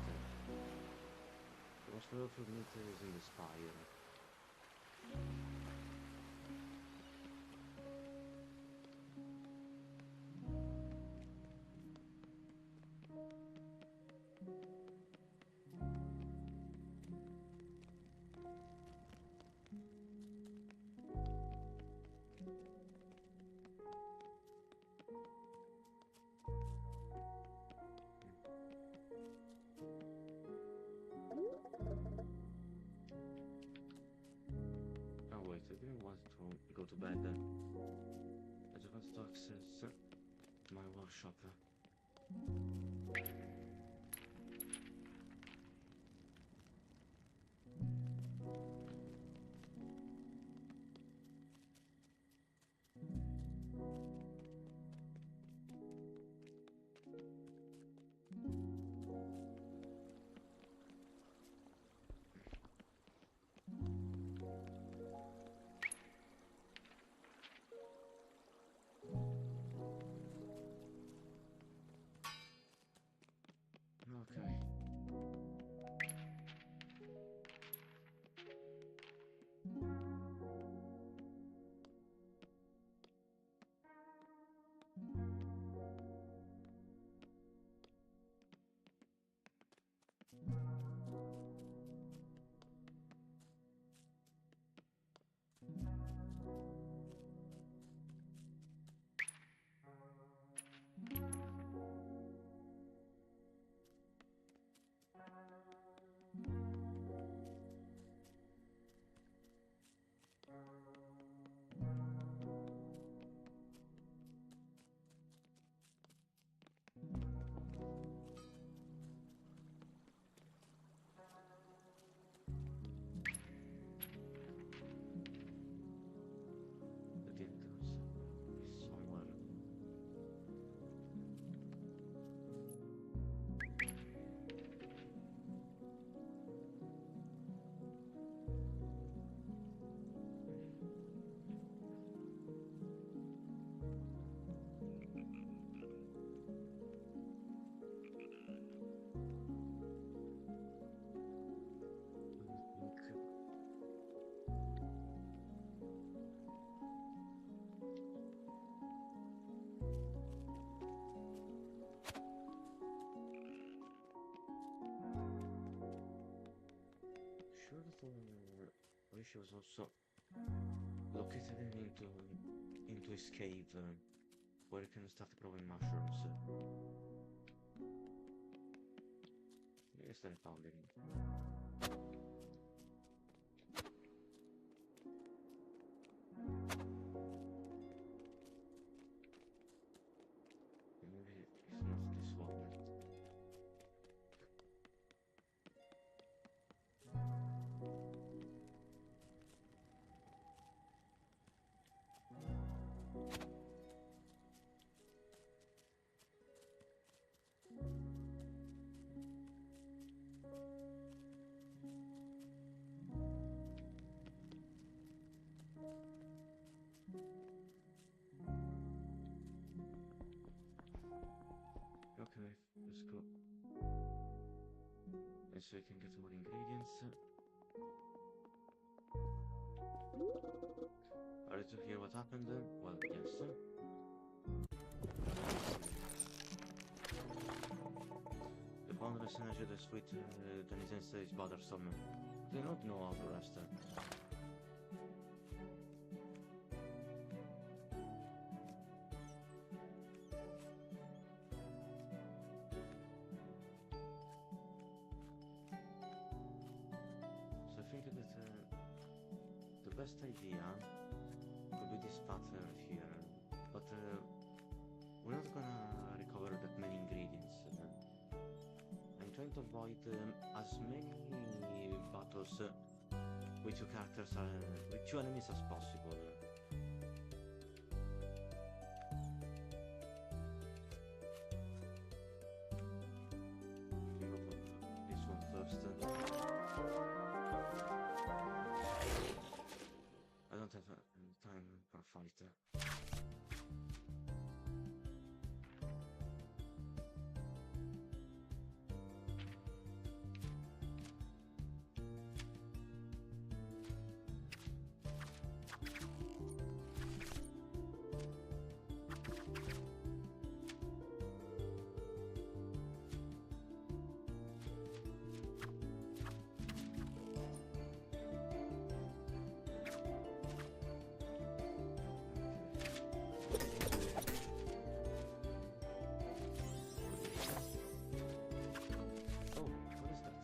The most flavorful meat is in the spire. Oh wait, I didn't want to go to bed. I just wanted to access my workshop. sure that Alicia was also located into his cave where he can start growing mushrooms. Yes, I found him. Maybe it's not this one. Okay, let's go. And so we can get more ingredients. Are you to hear what happened? Well, yes. The boundless energy of the sweet denizens is bothersome. They don't know how to rest. So I think that the best idea could be this path here, but we're not gonna recover that many ingredients. I'm trying to avoid as many battles with two characters, with two enemies as possible. Go for this one first. I don't have time for a fight. Oh, what is that?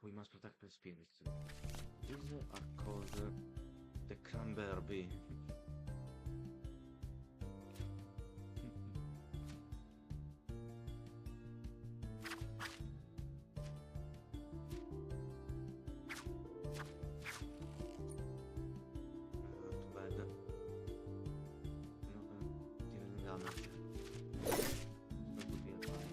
We must protect the spirits. These are called the cranberry. Too bad. No, didn't damage. That would be a fine.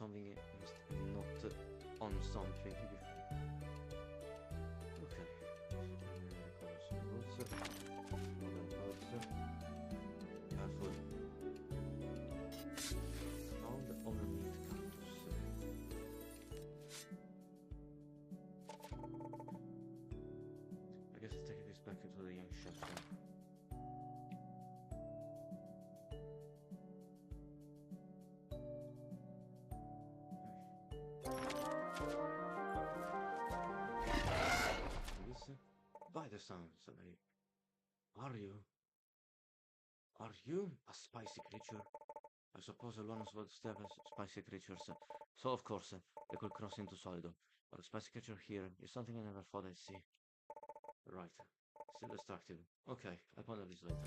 something and not on something. Okay. Careful. Found overmeat cactus. I guess let's take this back into the young shelter. By the sounds, are you? Are you a spicy creature? I suppose Alonus would step as spicy creatures, so of course they could cross into Solido. But a spicy creature here is something I never thought I'd see. Right. Still distracted. Okay, I'll ponder this later.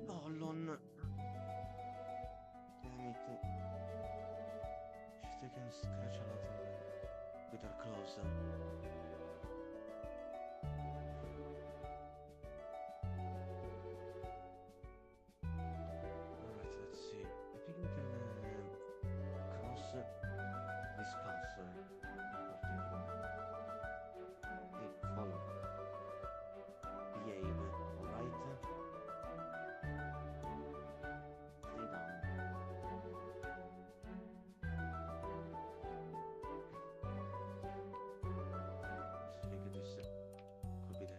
Apollon! Damn it. She's taken scratch a lot with her claws. Alright, let's see. I think we can cross this path. Hey, follow. Behave, alright? Stay down. I think this could be the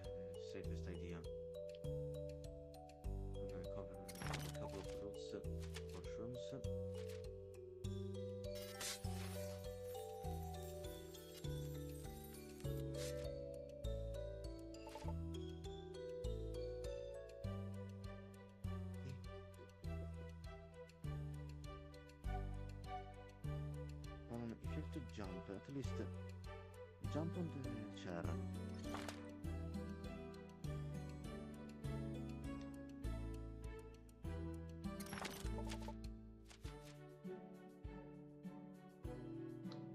safest idea. I'm gonna cover a couple of fruits or shrooms. If you have to jump, at least jump on the chair.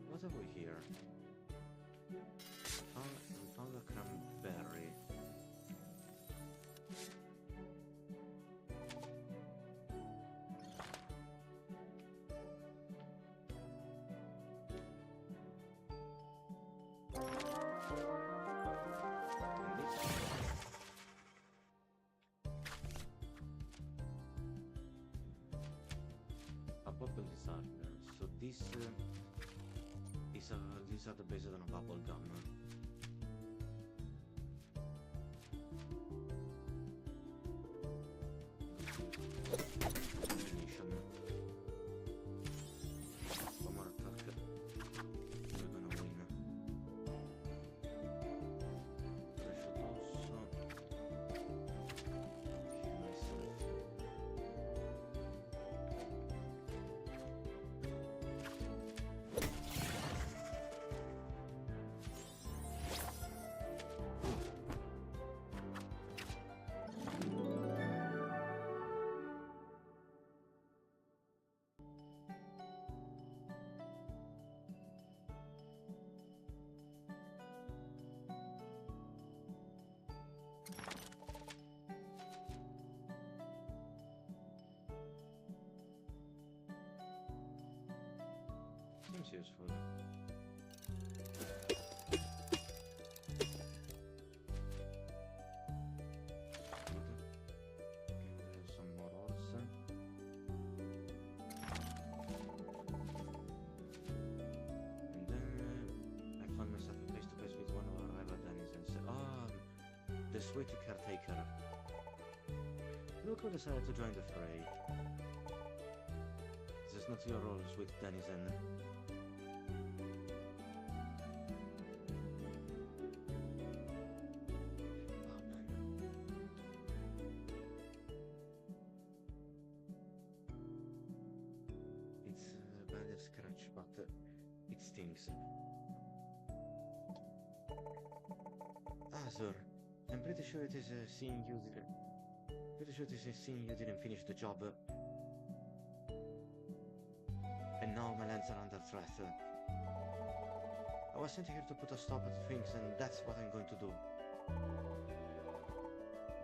What have we here? Found a cranberry. A bubble disarmer. So these are the bases on a bubble gum. Combination. One more attack. We're gonna win. I should also heal myself. is useful. Some more ores. And then I found myself face to face with one of our rival denizens. The sweet caretaker. Look who decided to join the fray. This is not your role, sweet denizen. It's a bad scratch, but it stings. Ah, sir, I'm pretty sure it is seeing you didn't finish the job. And now my lands are under threat. I was sent here to put a stop to things, and that's what I'm going to do.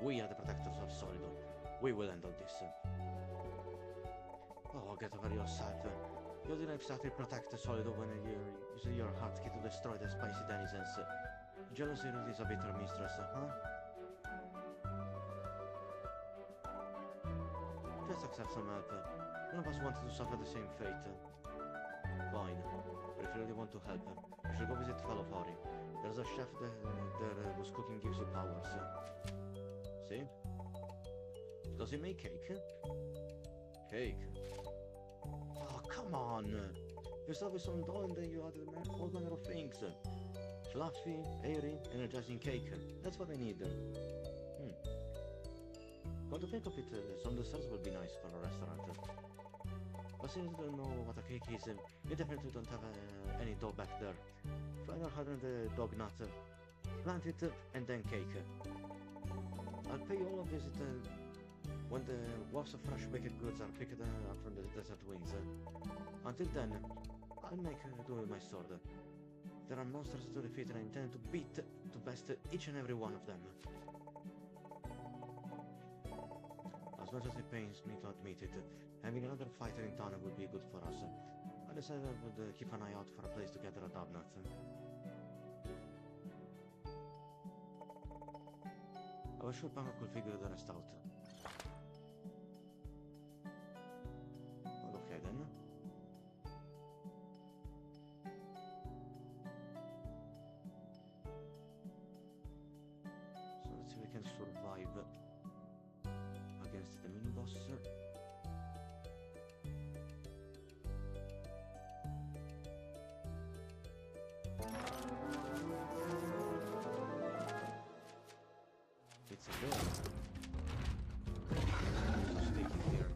We are the protectors of Solido. We will handle this. Oh, get over yourself. You didn't exactly protect Solido when you used your heart key to destroy the spicy denizens. Jealousy really is a bitter mistress, huh? Just accept some help. None of us wanted to suffer the same fate. Fine, but if you really want to help, you should go visit Falopori. There's a chef there whose cooking gives you powers. See? Does he make cake? Cake? Oh, come on! You start with some dough and then you add all manner of things. Fluffy, airy, energizing cake. That's what I need. Come to think of it, some desserts would be nice for a restaurant. But since you don't know what a cake is, you definitely don't have any dough back there. Find out how to the dog nut, plant it, and then cake. I'll pay you all a visit when the wafts of fresh baked goods are picked up from the desert winds. Until then, I'll make do with my sword. There are monsters to defeat and I intend to beat to best each and every one of them. As much as it pains me to admit it, having another fighter in town would be good for us. I decided I would keep an eye out for a place to gather a dognut. I was sure Panga could figure the rest out. Well, okay then. So let's see if we can survive against the mini-boss. It's a door. So stick it here.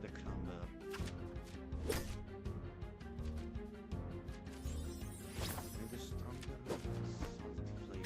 The crumber. Maybe stronger, salty flavor.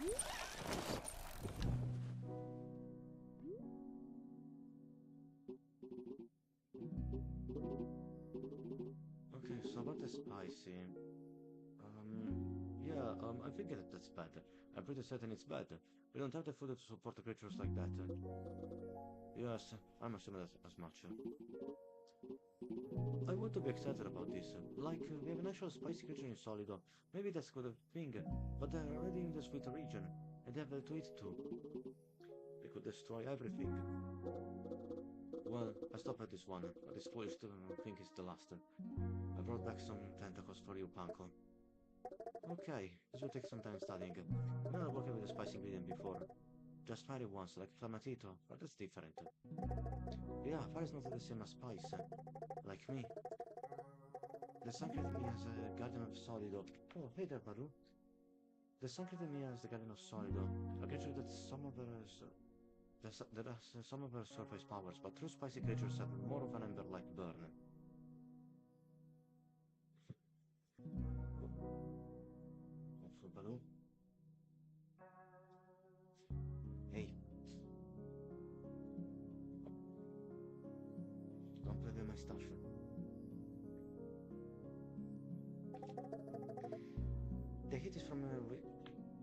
Okay, so about the spicy. Yeah, I think that's bad. I'm pretty certain it's bad. We don't have the food to support the creatures like that. Yes, I'm assuming as much. I want to be excited about this. Like, we have an actual spicy creature in Solido. Maybe that's good thing. But they're already in the sweet region, and they have to eat too. They could destroy everything. Well, I stopped at this one, but this foolish thing is the last. I brought back some tentacles for you, Panko. Okay, this will take some time studying. I've never worked with a spicy ingredient before. Just tried it once, like Flamatito, but that's different. Yeah, fire is not the same as spice. Like me. The sun created me as a guardian of Solido. Oh, hey there, Baru. The sun created me as the guardian of Solido, a creature that some of us that has some of her surface powers, but true spicy creatures have more of an ember-like burn. Awful, Baru. Hey, don't play with my stuff. The heat is from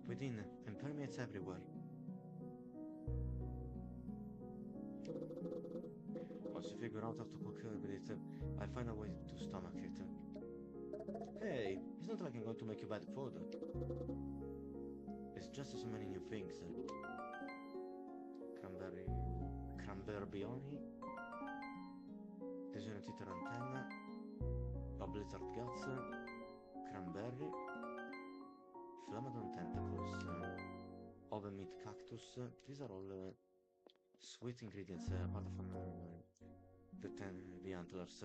within and permeates everywhere. Once you figure out how to cook with it, I find a way to stomach it. Hey, it's not like I'm going to make you bad food. It's just so many new things. Cranberry Designated antenna, a blizzard guts, cranberry, flamadon tentacles, oven meat cactus. These are all sweet ingredients apart from the antlers.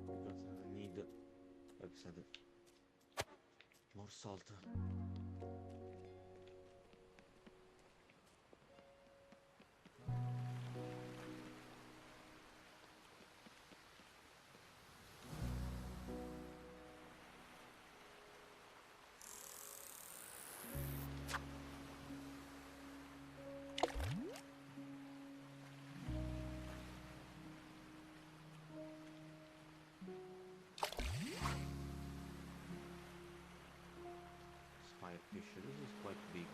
Because I need, like I said, more salt. Firefish, this is quite big.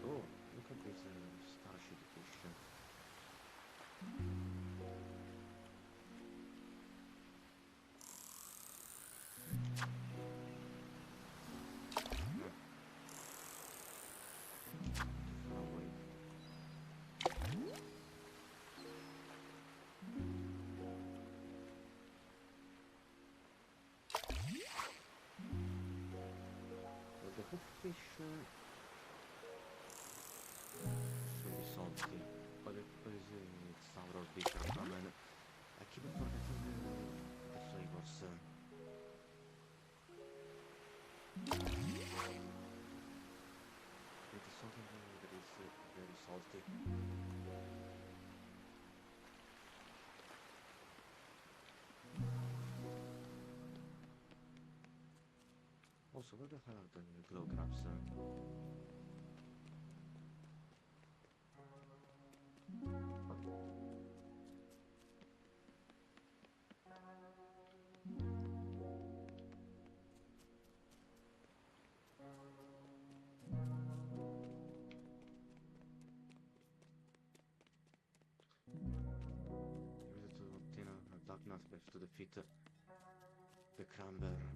Oh, look at this starship fish. Far away. Well, the hookfish really salty, but it's sour or bitter. I mean, I keep forgetting the flavors. It is something that is very salty. Also, where the hell are the glow crabs? Use it to obtain a dark nut to defeat the cranberry.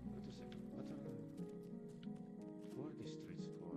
Wait a second, what are these streets for?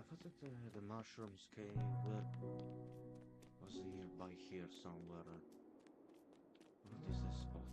thought that the mushrooms cave was here by here somewhere. What is this spot?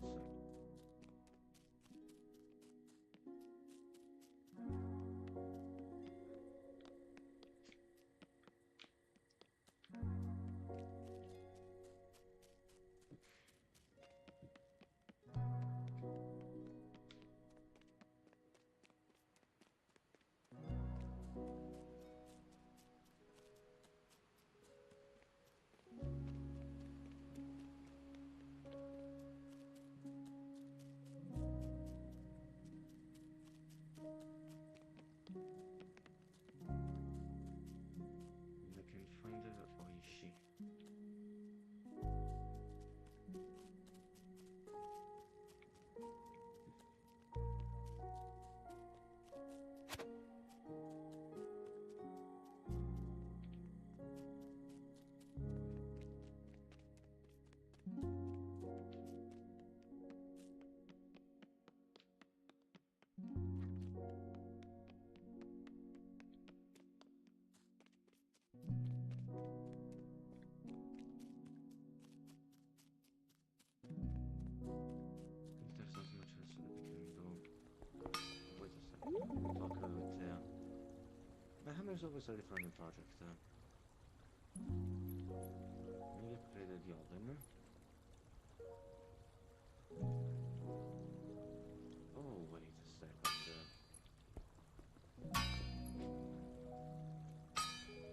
I can find Oishi. There's not much else that we can do. Wait a second. Talk with my hammer is always ready for a new project. Maybe upgraded the oven. Oh, wait a second.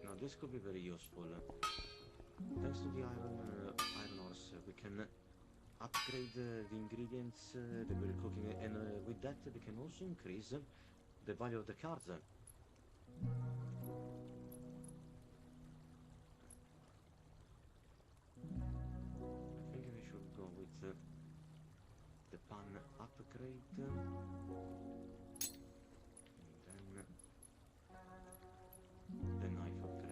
Now this could be very useful. Thanks to the iron horse, we can upgrade the ingredients that we're cooking, and with that we can also increase the value of the cards. I think we should go with the pan upgrade, and then the knife upgrade.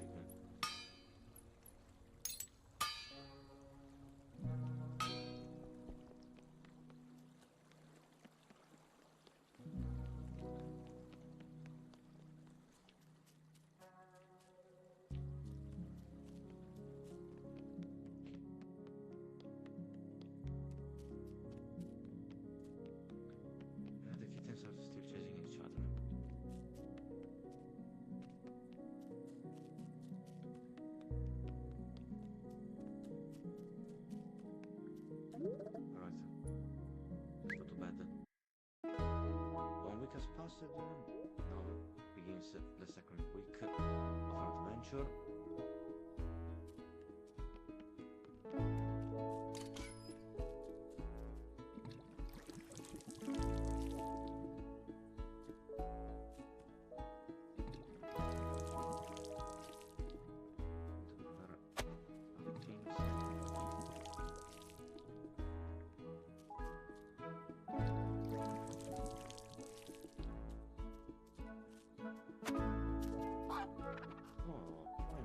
The kittens are still chasing each other. Alright, let's go to bed. 1 week has passed, now begins the second week of our adventure. Oh, why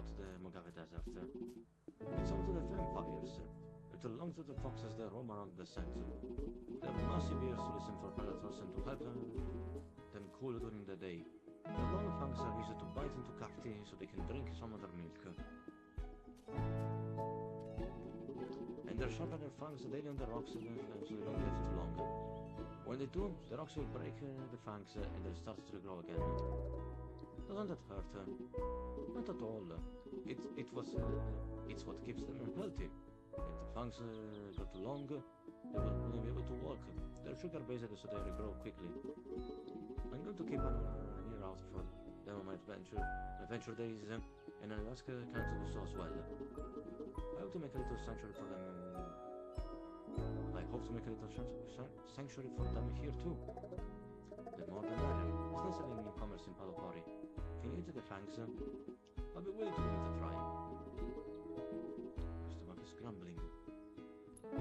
to the Mojave Desert. It's home to the vampires. It belongs to the foxes that roam around the scent. They have massive ears to listen for predators and to help them cool during the day. The long fangs are used to bite into cacti so they can drink some of their milk. And they're sharper than fangs daily on the rocks so they don't get too long. When they do, the rocks will break the fangs and they'll start to grow again. Doesn't that hurt? Not at all. It's what keeps them healthy. If the fangs got too long, they wouldn't be able to walk. They're sugar-based so they regrow quickly. I'm going to keep an ear out for them on my adventure days, and I'll ask Kalan to do so as well. I hope to make a little sanctuary for them. Sanctuary for them here too. The more the merrier. It's nice having newcomers in Palopori. Can you eat the fangs? I'll be willing to give it a try. My stomach is grumbling. You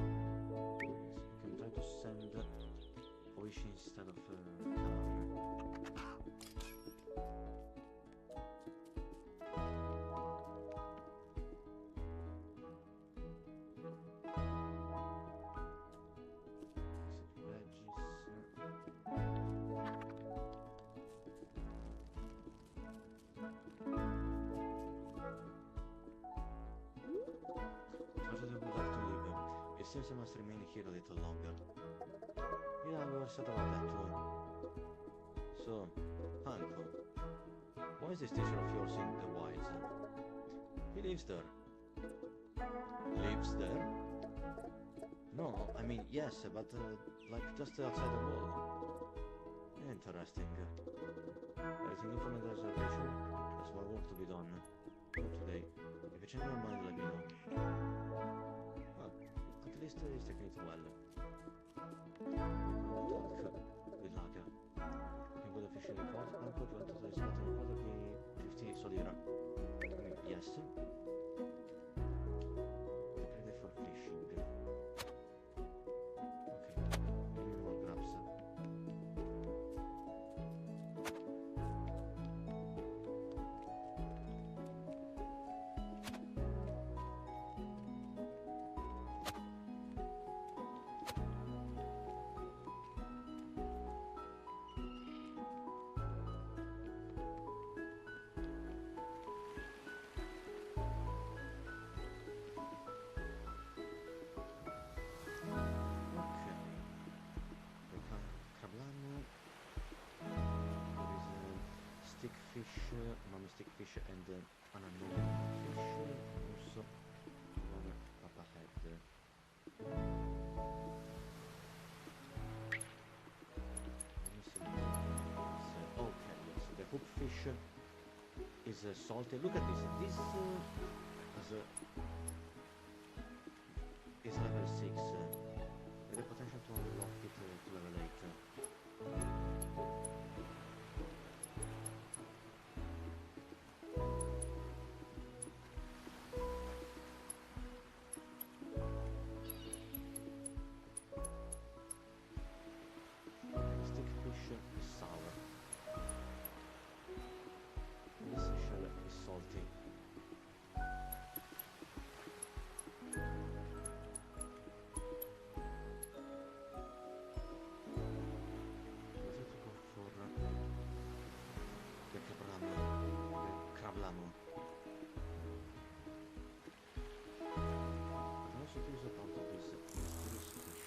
can try to send Oishi instead of Kalan. Seems I must remain here a little longer. Yeah, we were sad about that too. So, Hanko, why is this teacher of yours in the wilds? He lives there. Lives there? No, I mean, yes, but like just outside the wall. Interesting. Everything new from the reservation? There's more work to be done. Not today. If you change your mind, let me know. At least he's taking it well. Talk with Naga. You can go to the fishing report and put one to the spot and that'll be 50 solira. Yes. Ready for fishing. Okay. Any more grabs? Stickfish, mommy stickfish, and an unknown fish, also on up ahead. Let me see. Okay, yes, the hookfish is salty. Look at this. This is level 6. With the potential to unlock it to level 8. Is sour. This shell is salty. Let's go for the crablano. I also use a part of this mysterious fish.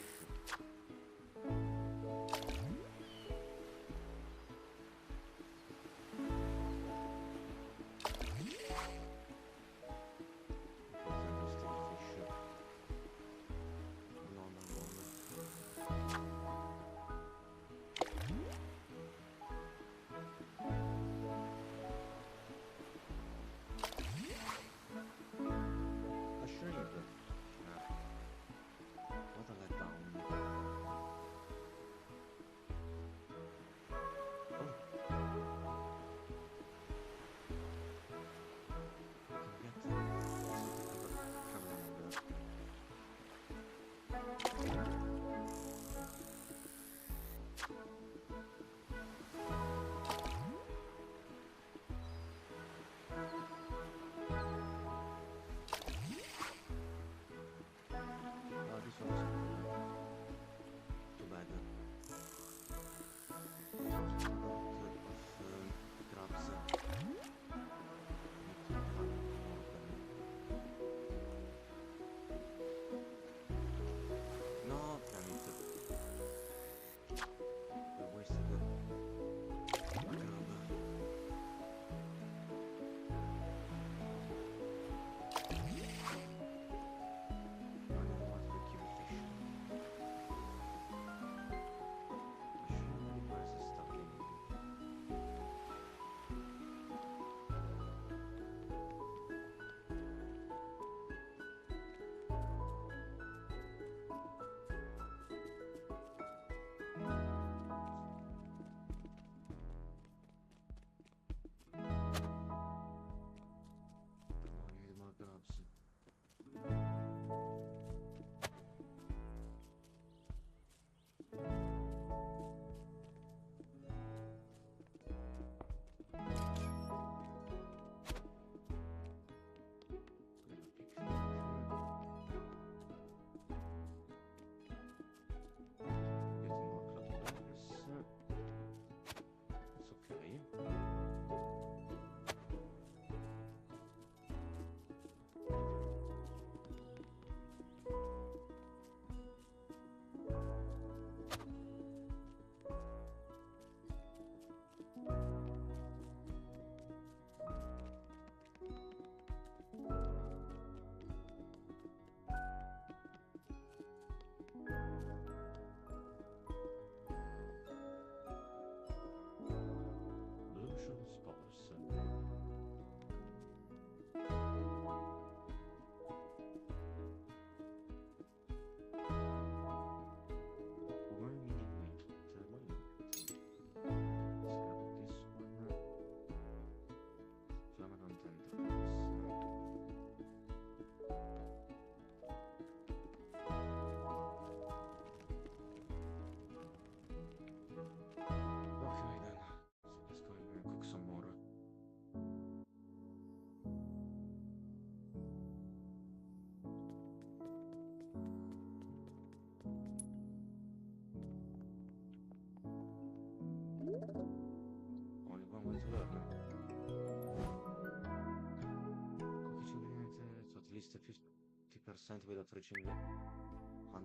least 50% without reaching 100%.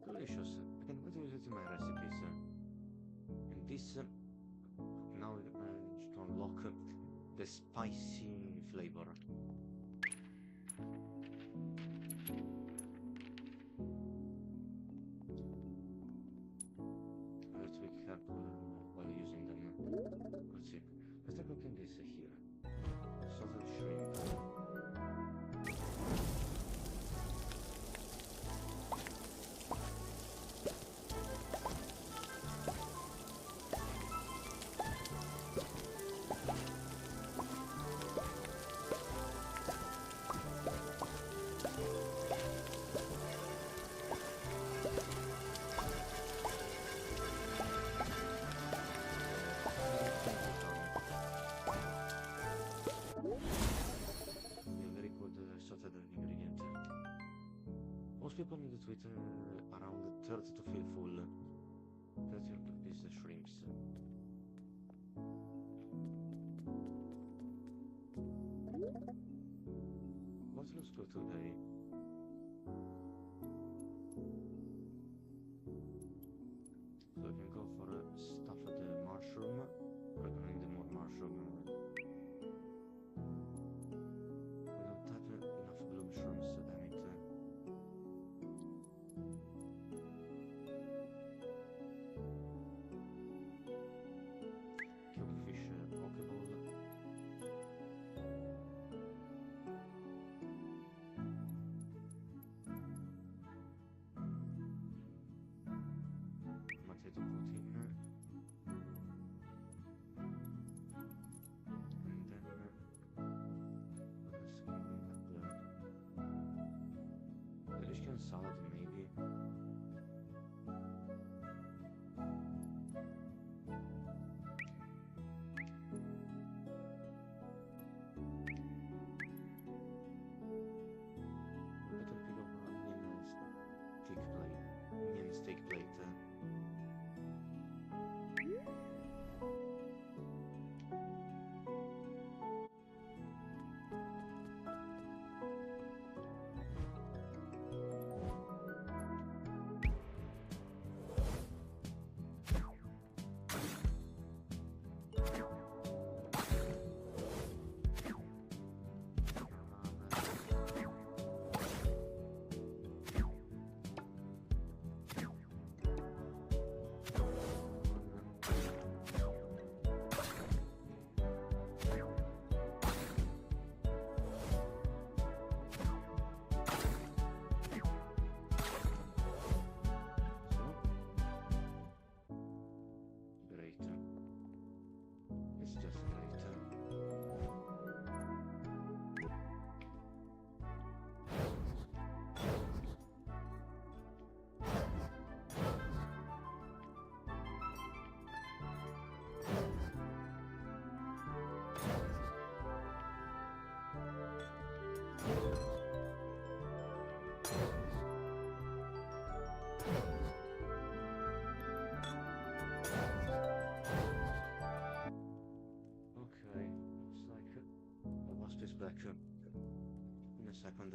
Delicious. I can put it in my recipes. And this now to unlock the spicy flavor. Let's be careful while using them. Let's see. Let's take a look at this here. Salted shrimp. Most people need to eat around 30 to feel full. 30 of these shrimps. What looks good today? So we can go for stuffed mushroom. Recommend more mushroom. We don't have enough blue mushrooms, damn it. Salad, maybe. Better pick up onion steak plate. Back in a second.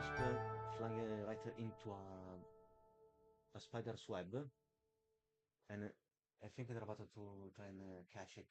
wasp flying right into a spider's web, and I think they're about to try and catch it.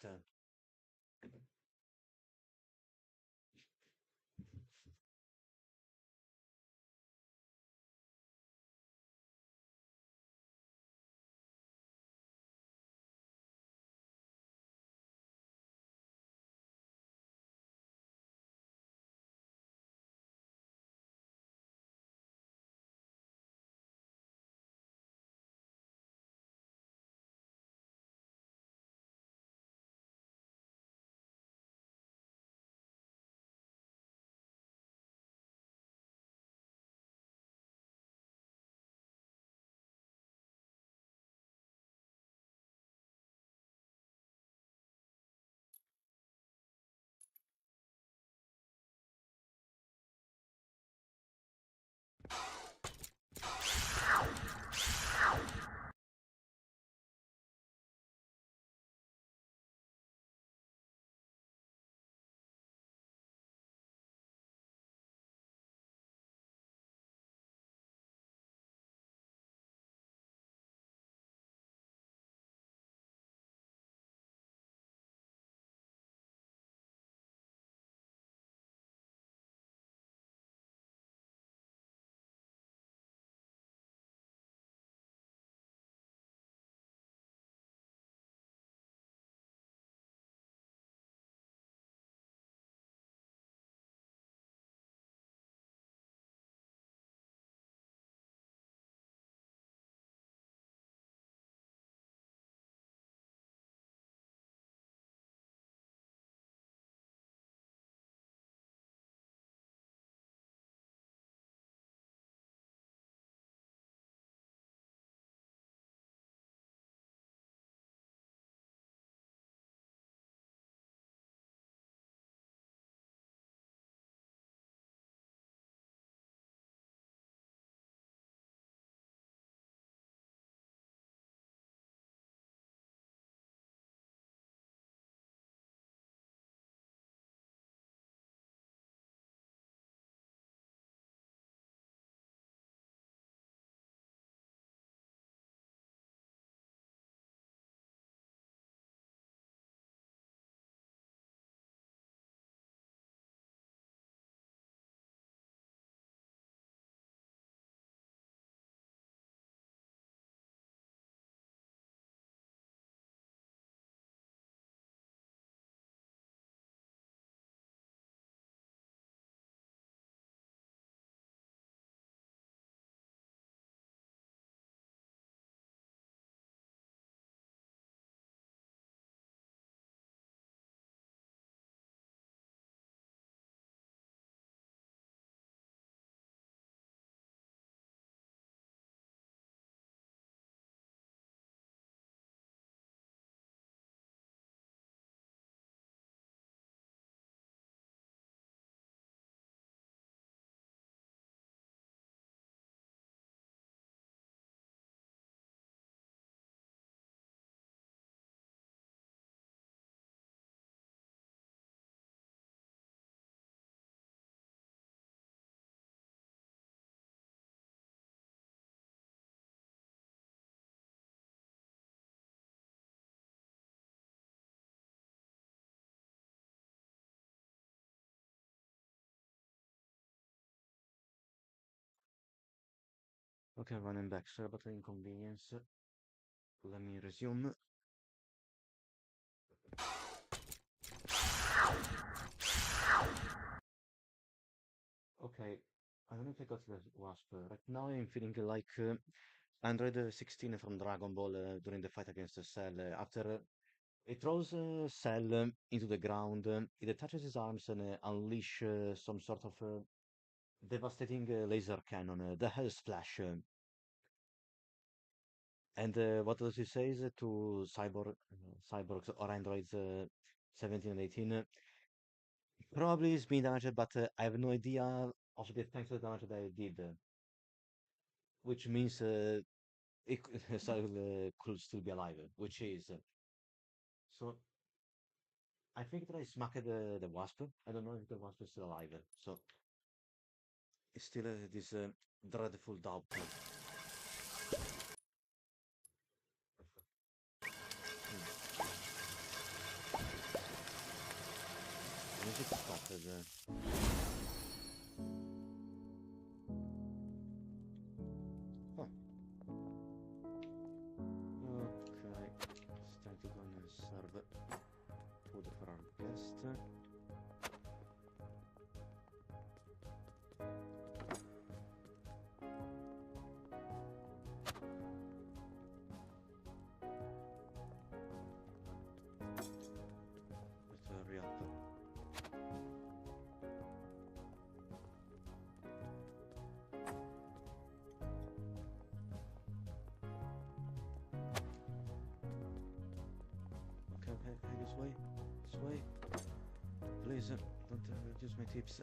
Okay, running back. Sorry about the inconvenience. Let me resume. Okay, I don't know if I got the wasp. Right now I'm feeling like Android 16 from Dragon Ball during the fight against the Cell. After it throws Cell into the ground, it attaches his arms and unleash some sort of devastating laser cannon, the Hell Splash. And what does he say to cyborgs or androids 17 and 18? Probably it's been damaged, but I have no idea of the extent of the damage that I did, which means Cell could still be alive, which is so. I think that I smacked the wasp. I don't know if the wasp is still alive. So It's still this dreadful doubt. Music stopped. Huh. Okay, it's time to go and serve food for our guest. Let's hurry up. Okay, this way. This way. Please, don't reduce my tips.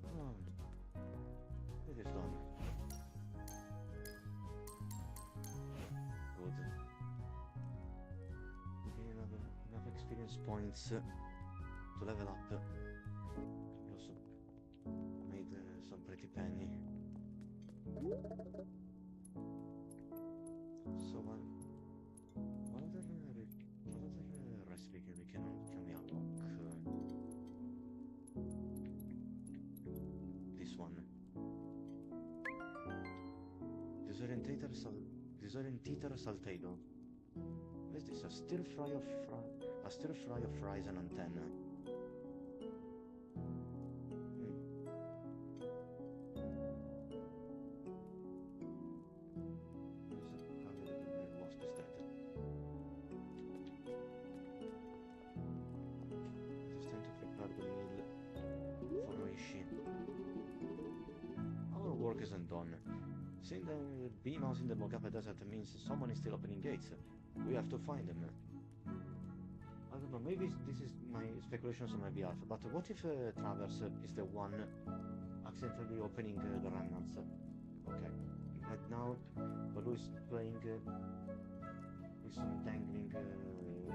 Oh, it is done. Good. Okay, enough experience points to level up. We also made some pretty penny. So what other recipe can we unlock? This one. Disorientator salteado. What is this? A stir fry of fries and antenna. Wasp is dead. It's time to prepare the meal for Rishi. Our work isn't done. Seeing the beamos in the Mogapa desert means someone is still opening gates. We have to find them. I don't know, maybe this is my speculations on my behalf, but what if Travers is the one accidentally opening the remnants? Okay, right now Baloo is playing with some dangling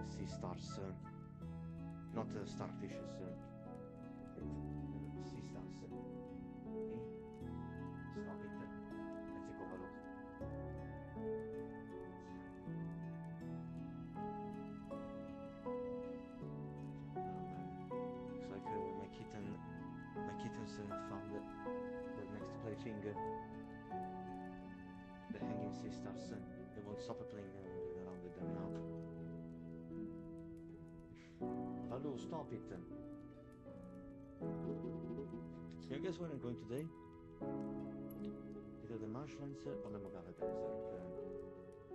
sea stars, not starfishes, sea stars. Okay? Stop it. Let's go, Baloo. Looks like my kittens found the next plaything. The hanging sea stars. They won't stop playing around with them now. Baloo, stop it! Can you guess where I'm going today? Either the marshlands or the Mogava desert.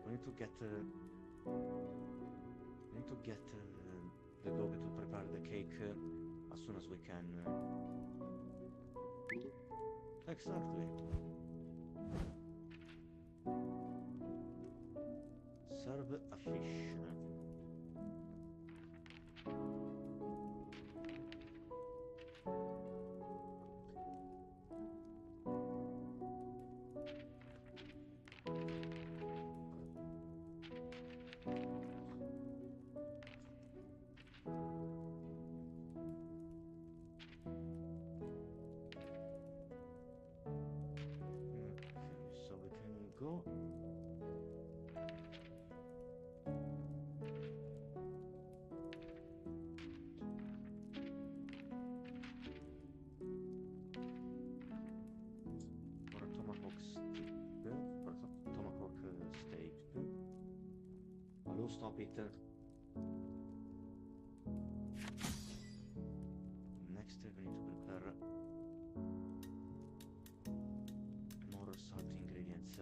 We need to get the dog to prepare the cake as soon as we can. Exactly. Serve a fish. So we can go. For a tomahawk steak. Baloo, stop it. Next, we need to prepare more salty ingredients.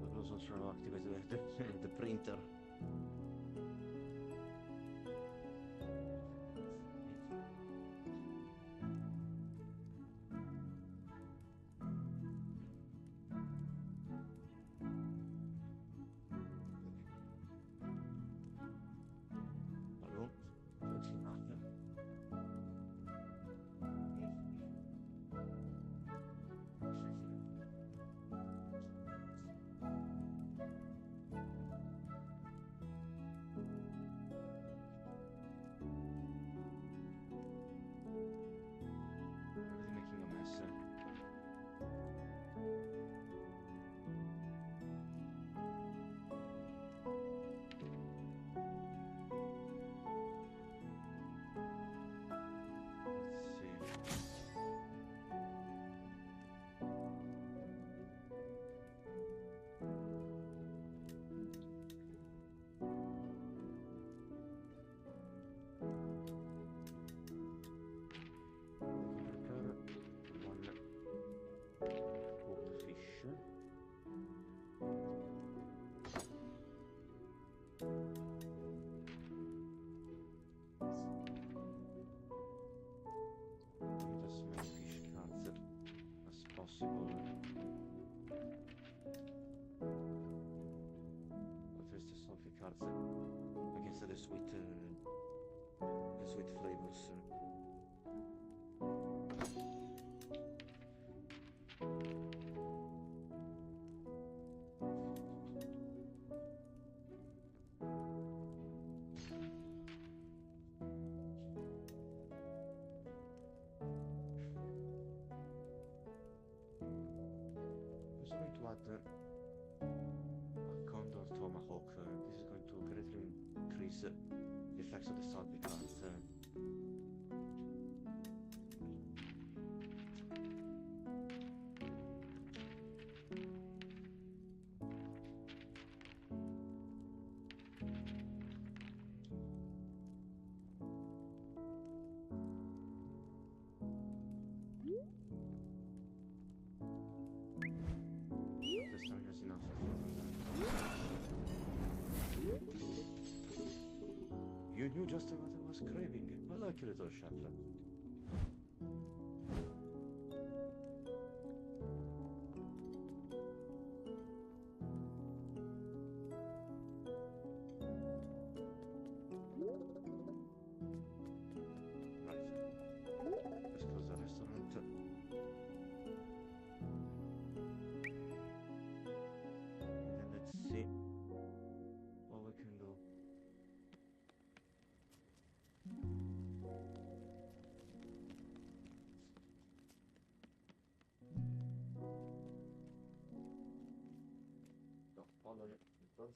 But also try to activate the printer. enhance the sweet flavors. I'm going to add a condor tomahawk. This is going to greatly increase the effects of the salt because this time has enough. You knew just what I was craving. I like your little chef. Right. Let's close the restaurant. And then let's see what we can do. So follow it. Don't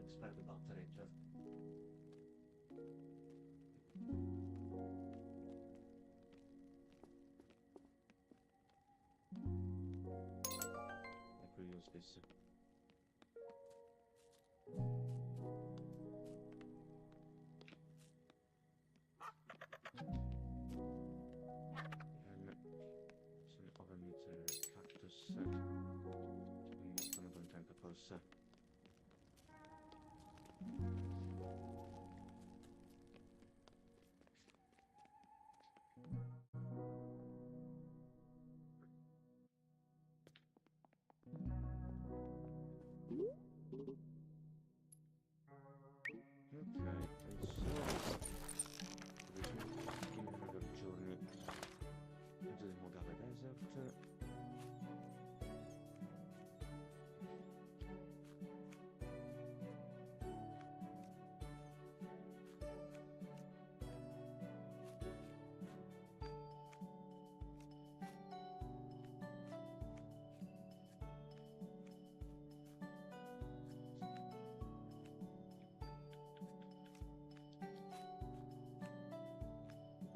expect the battery just. I could use this. And some other meat cactus. And some of them tentacles. Okay, and so we can begin another journey into the Mojave Desert.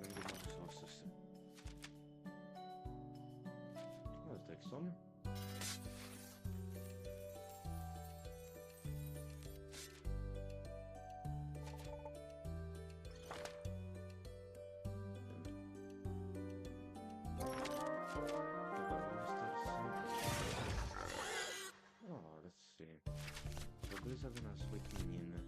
And the more resources. Let's take some. Oh, let's see. So these are gonna sweet minion.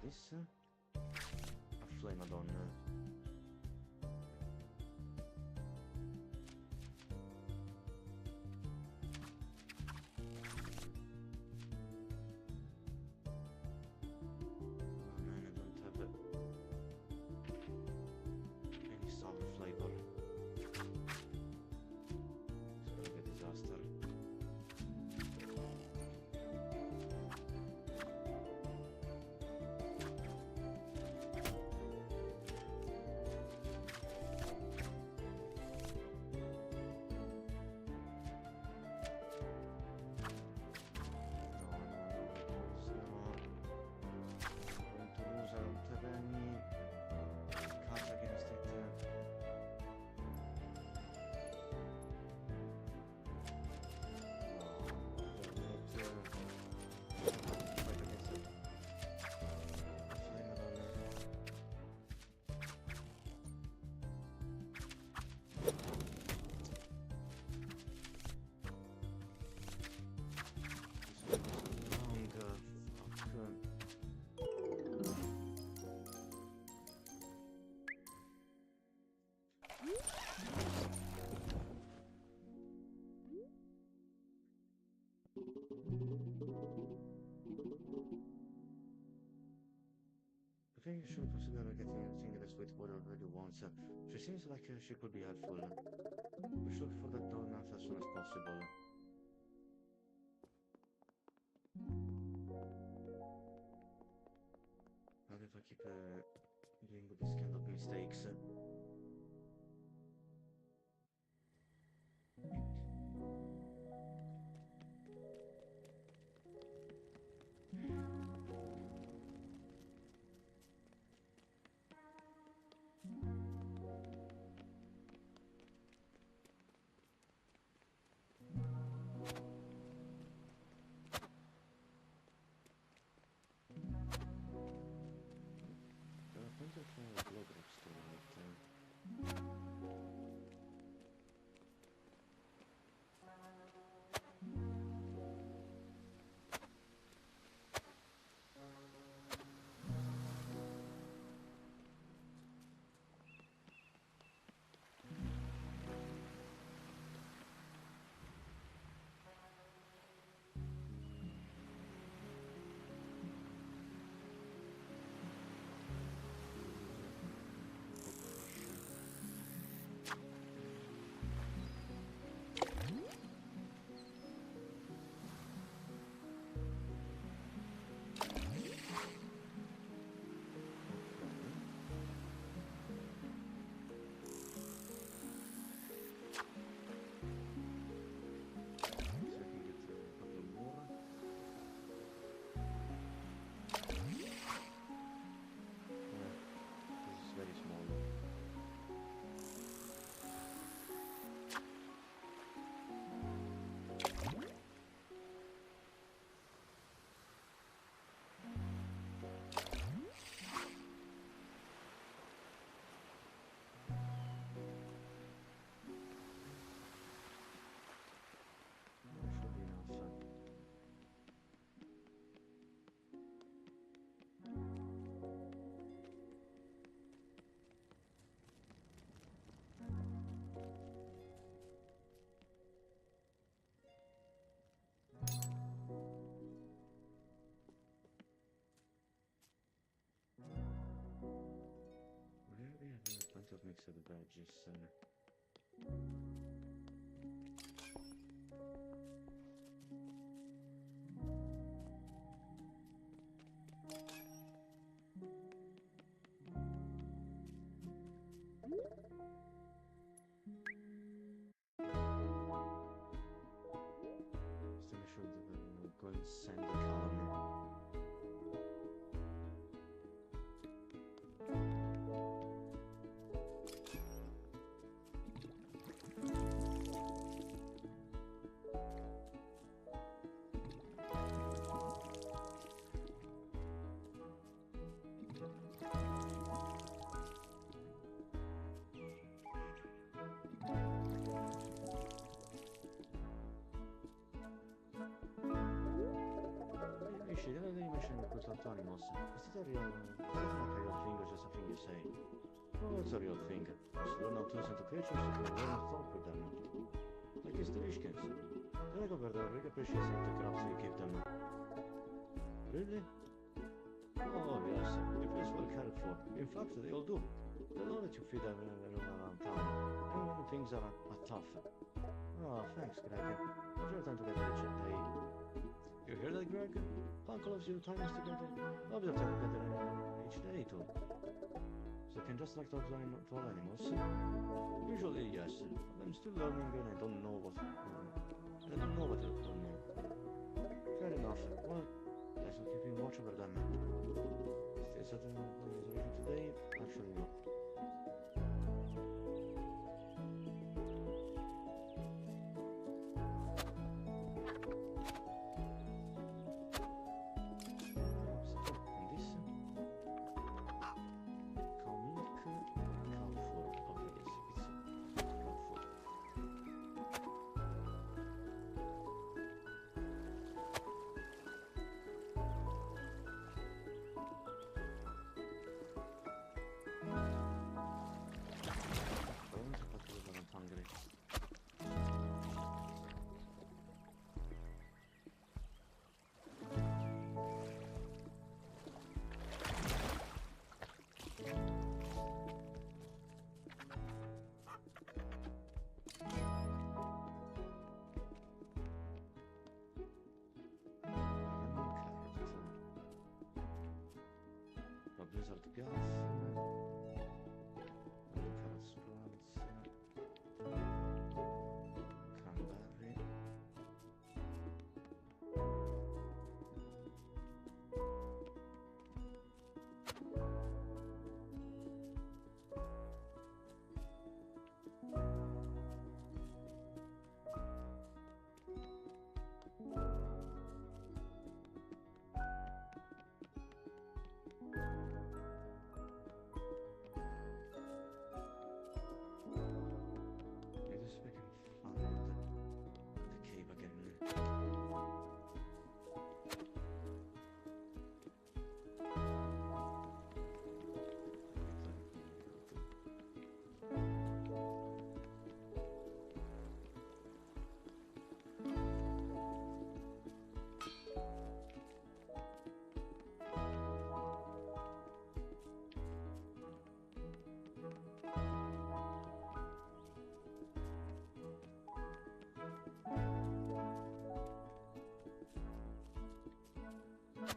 this. A Flamadon. Oh man, I don't have any solid flavor. It's gonna be a disaster. I think you should consider getting anything that Sweetwater already wants. She seems like she could be helpful. We should look for the donut as soon as possible. How if I keep dealing with this kind of mistakes? Plenty of glow drops to light. Plenty of mixed veggies. Still should go and send Kalan. to animals. Is that like a real thing or just a thing you say? Oh, it's a real thing. Just learn how to listen to creatures and learn how to talk with them. Like these Trishkins. They like over there, really appreciate the crops you give them. Really? Oh, yes. It feels well cared for. In fact, they all do. They know that you feed everyone around town, even when things are tough. Oh, thanks, Greg. It's your time to get rich and pay. You hear that, Greg? Uncle loves you times together. Loves your time together each day, too. So can just like talk to all animals? Usually, yes. I'm still learning and I don't know what... I don't know what to learn. Fair enough. Well, yes, I'm keeping watch over them. Is that resolution today? Actually, no. Blizzard gas, carrot sprouts, cranberry.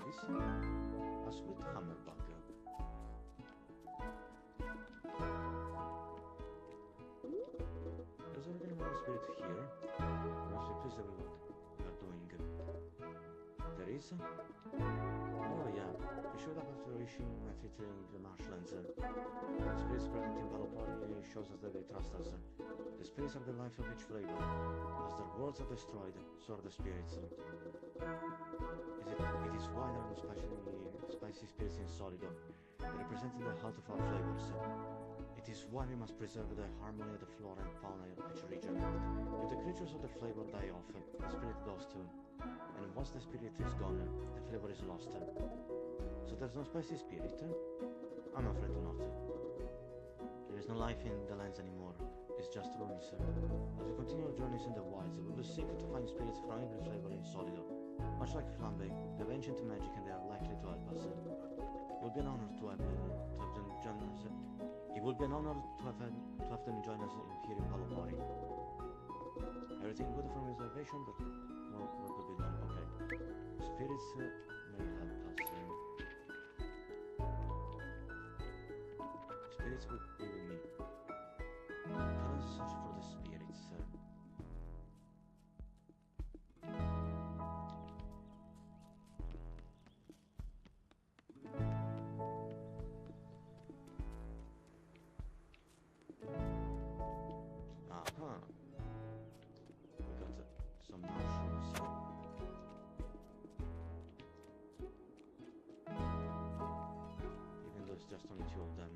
This a sweet hammerbug. There's already one spirit here. Perhaps it please everyone we are doing. There is? Oh yeah, we showed up after issuing a fit in the marshlands. The spirits present in Balopari shows us that they trust us. The spirits are the life of each flavor. As their worlds are destroyed, so are the spirits. It is why there are no spicy spirits in Solido, representing the heart of our flavors. It is why we must preserve the harmony of the flora and fauna of each region. If the creatures of the flavor die off, the spirit goes too. And once the spirit is gone, the flavor is lost. So there's no spicy spirit? I'm afraid not. There is no life in the lands anymore. It's just ruins. As we continue our journeys in the wilds, we will seek to find spirits from every flavor in Solido. Much like Flambe, they have ancient magic and they are likely to help us. It will be an honor to have them join us. It will be an honor to have them join us here in Palomari. Everything good from reservation, but more work will be done. Okay. Spirits may help us. Spirits will be with me. Let us search for the spirits. Some mushrooms. Even though it's just only two of them.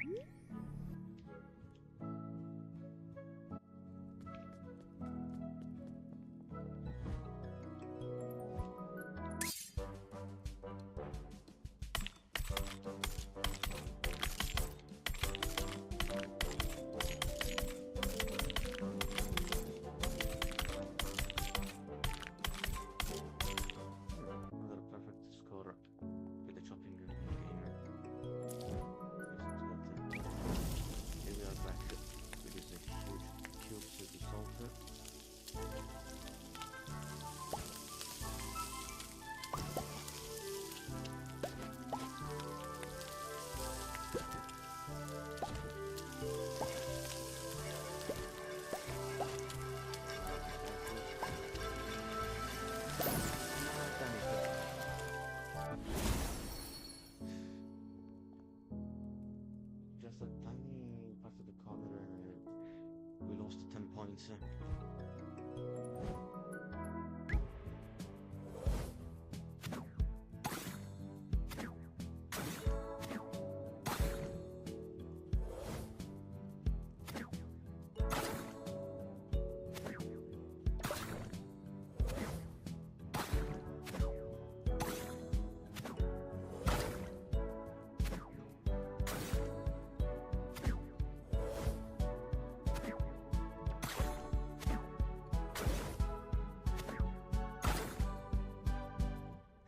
Another perfect score with the chopping game. Here we are back with this huge cubes to salt. Just a tiny part of the color, we lost 10 points.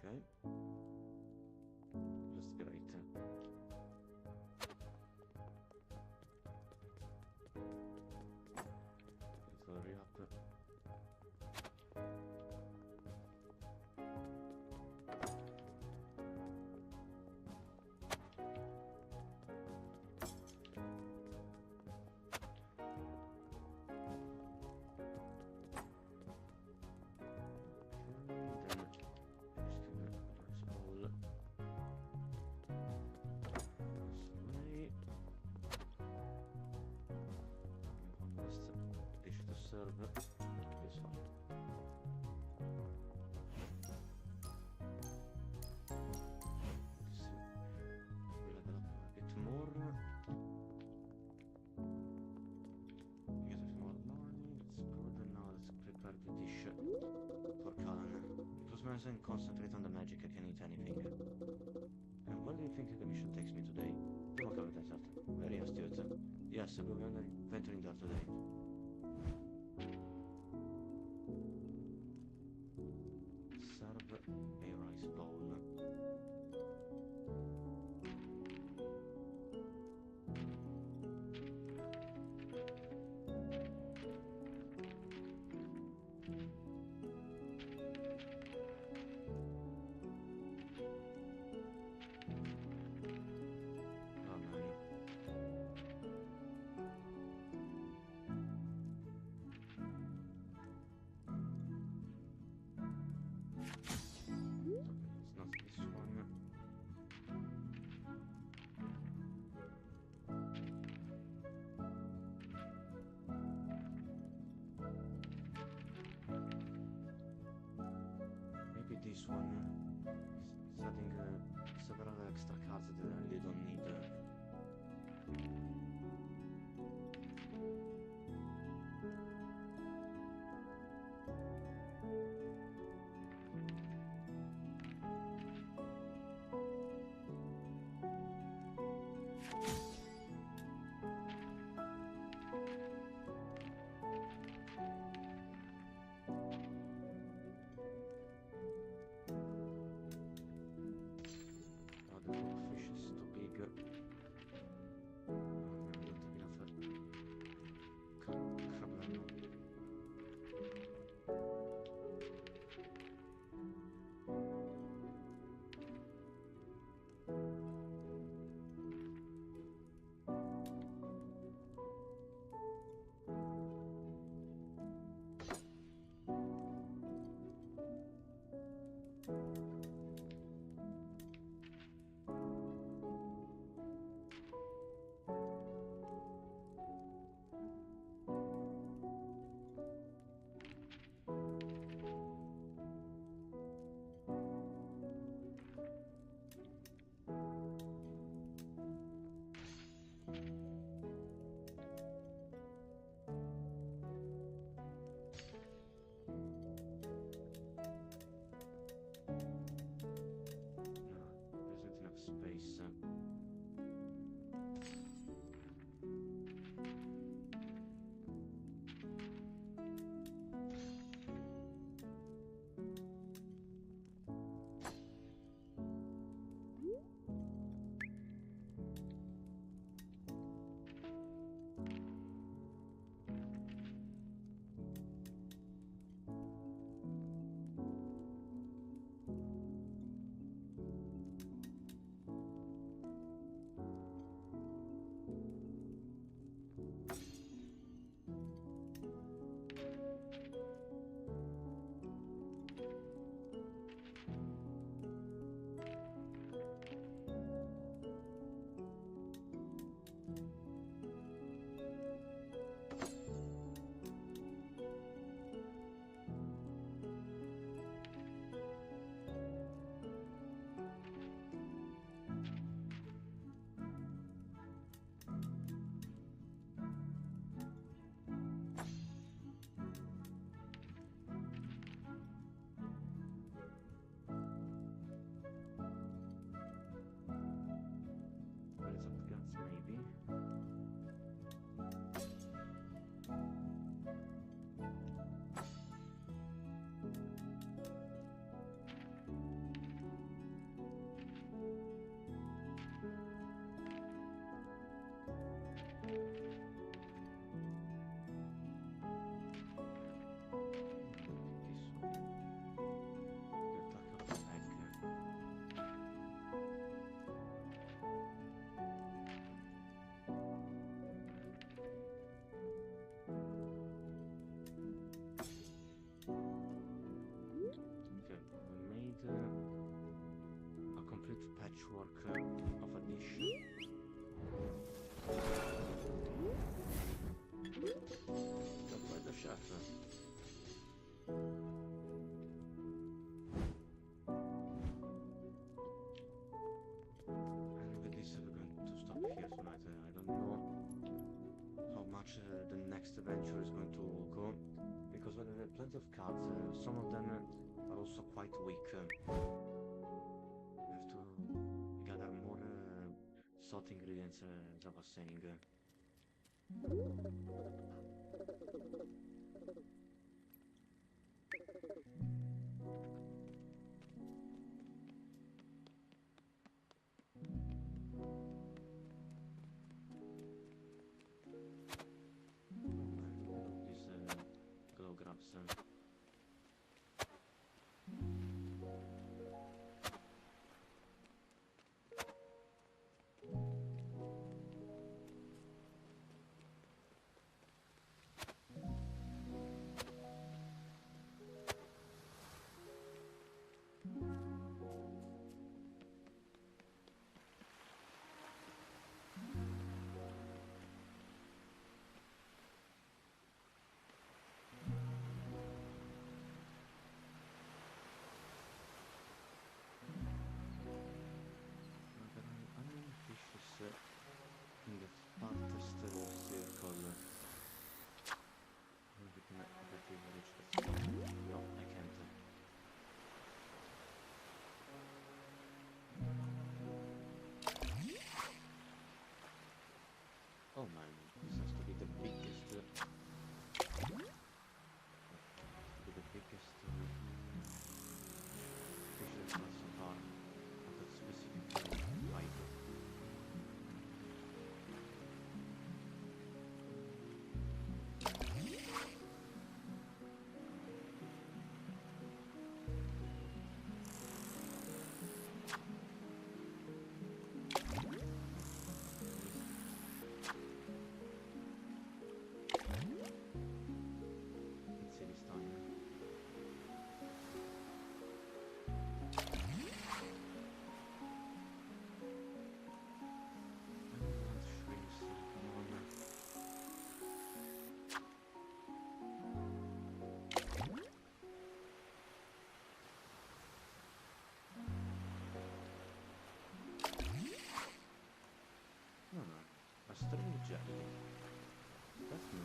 Okay. Just great. Let's hurry up. Serve this one. This will level up a bit more. Get a more money. That's good. Now let's prepare the dish for Kalan. Close my eyes and concentrate on the magic. I can eat anything. And where do you think the mission takes me today? Democratic Desert. Very astute. Yes, we'll be venturing there today. Serve a rice bowl. Oh man. It's not this one. Maybe this one. It's adding several extra cards that I really don't need. upgrades of guns, maybe. A complete patchwork of a dish. Job by the chef. And with this we're going to stop here tonight. I don't know how much the next adventure is going to go, because well, there are plenty of cards. Some of them are also quite weak. We have to gather more salt ingredients, as I was saying. These glow grabs. In the farthest circle. Maybe can I reach the spot? No, I can't. Oh man, this has to be the biggest. Fish so far of that specific type. A string jelly. That's new.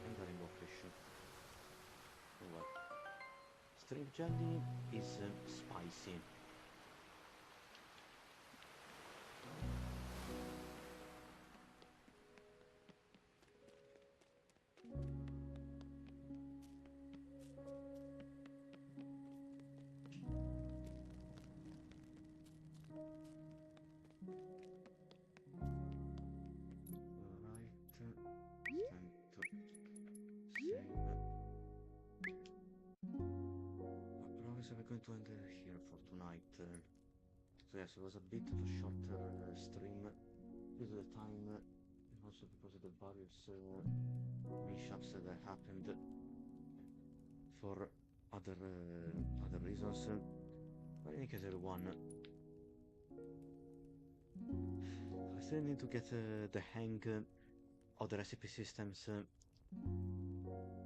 And the rainbow fish. Oh well. String jelly is spicy. We're going to end here for tonight. So yes, it was a bit of a shorter stream due to the time, and also because of the various mishaps that happened for other reasons. But in any case, everyone, I still need to get the hang of the recipe systems.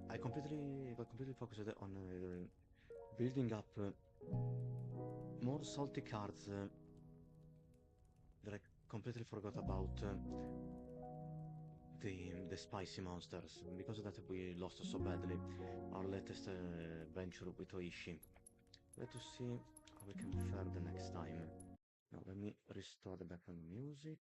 I got completely focused on building up more salty cards that I completely forgot about the spicy monsters, because of that we lost so badly our latest venture with Oishi. Let's see how we can fare the next time. Now let me restore the background music.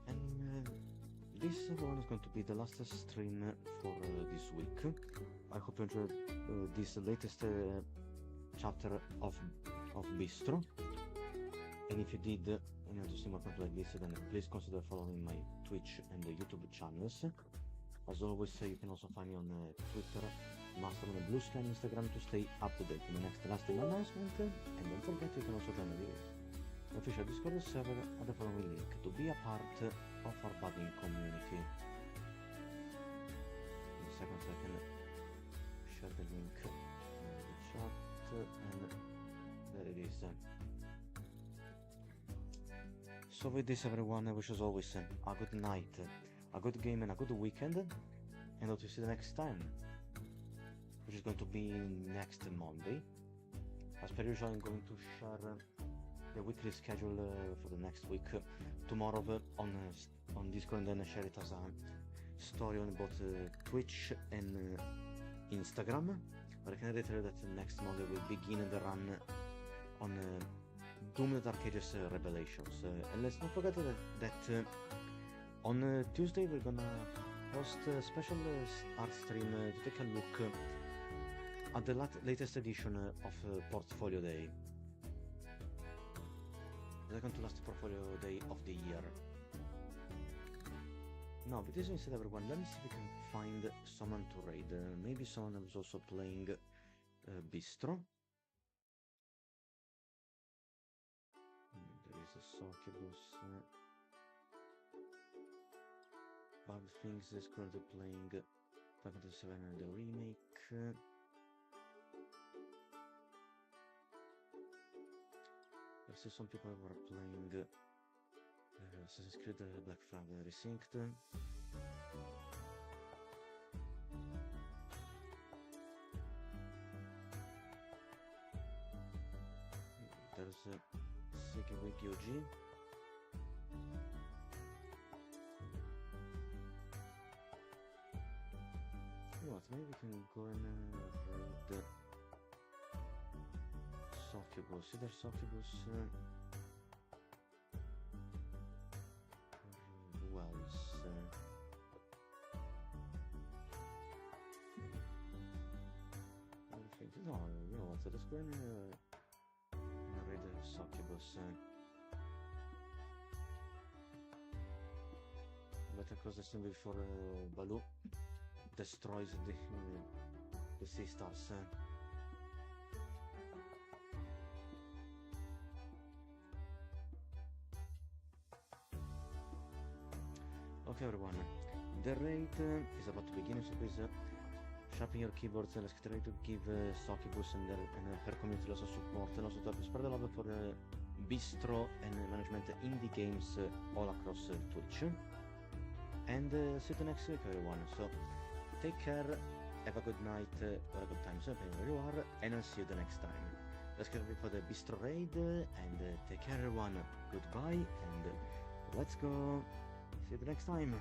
And this one is going to be the last stream for this week. I hope you enjoyed this latest chapter of Bistro. And if you did and you want to see more content like this, then please consider following my Twitch and YouTube channels. As always, you can also find me on Twitter, Mastodon and Bluesky and Instagram to stay up to date on the next last stream announcement. And don't forget, you can also join the official Discord server at the following link to be a part of our bugging community. In a second, so I can share the link in the chat, and there it is. So with this, everyone, I wish as always a good night, a good game and a good weekend, and hope to see you next time, which is going to be next Monday. As per usual, I'm going to share the weekly schedule for the next week tomorrow on Discord, and then share it as a story on both Twitch and Instagram. But I can reiterate that next Monday will begin the run on Doom the Dark Ages Revelations. And let's not forget that on Tuesday we're gonna host a special art stream to take a look at the latest edition of Portfolio Day. The second to last Portfolio Day of the year. Now, with this being said, everyone, let me see if we can find someone to raid. Maybe someone who's also playing Bistro. There is a Succubus. Bug Things is currently playing Final Fantasy VII the remake. I see some people who are playing Assassin's Creed Black Flag Resynced. There's Siki Wiki OG. You know what, maybe we can go and raid Succubus. Either Succubus who else? No, you know what, let's go and raid Succubus. Better close the stream before Baloo destroys the sea stars. Okay, everyone, the raid is about to begin, so please sharpen your keyboards and let's get ready to give Succubus and her community lots of support, and also to spread the love for Bistro and management indie games all across Twitch. And see you next week, everyone. So take care, have a good night or a good time, so wherever you are, and I'll see you the next time. Let's get ready for the Bistro raid, and take care, everyone. Goodbye, and let's go. See you the next time.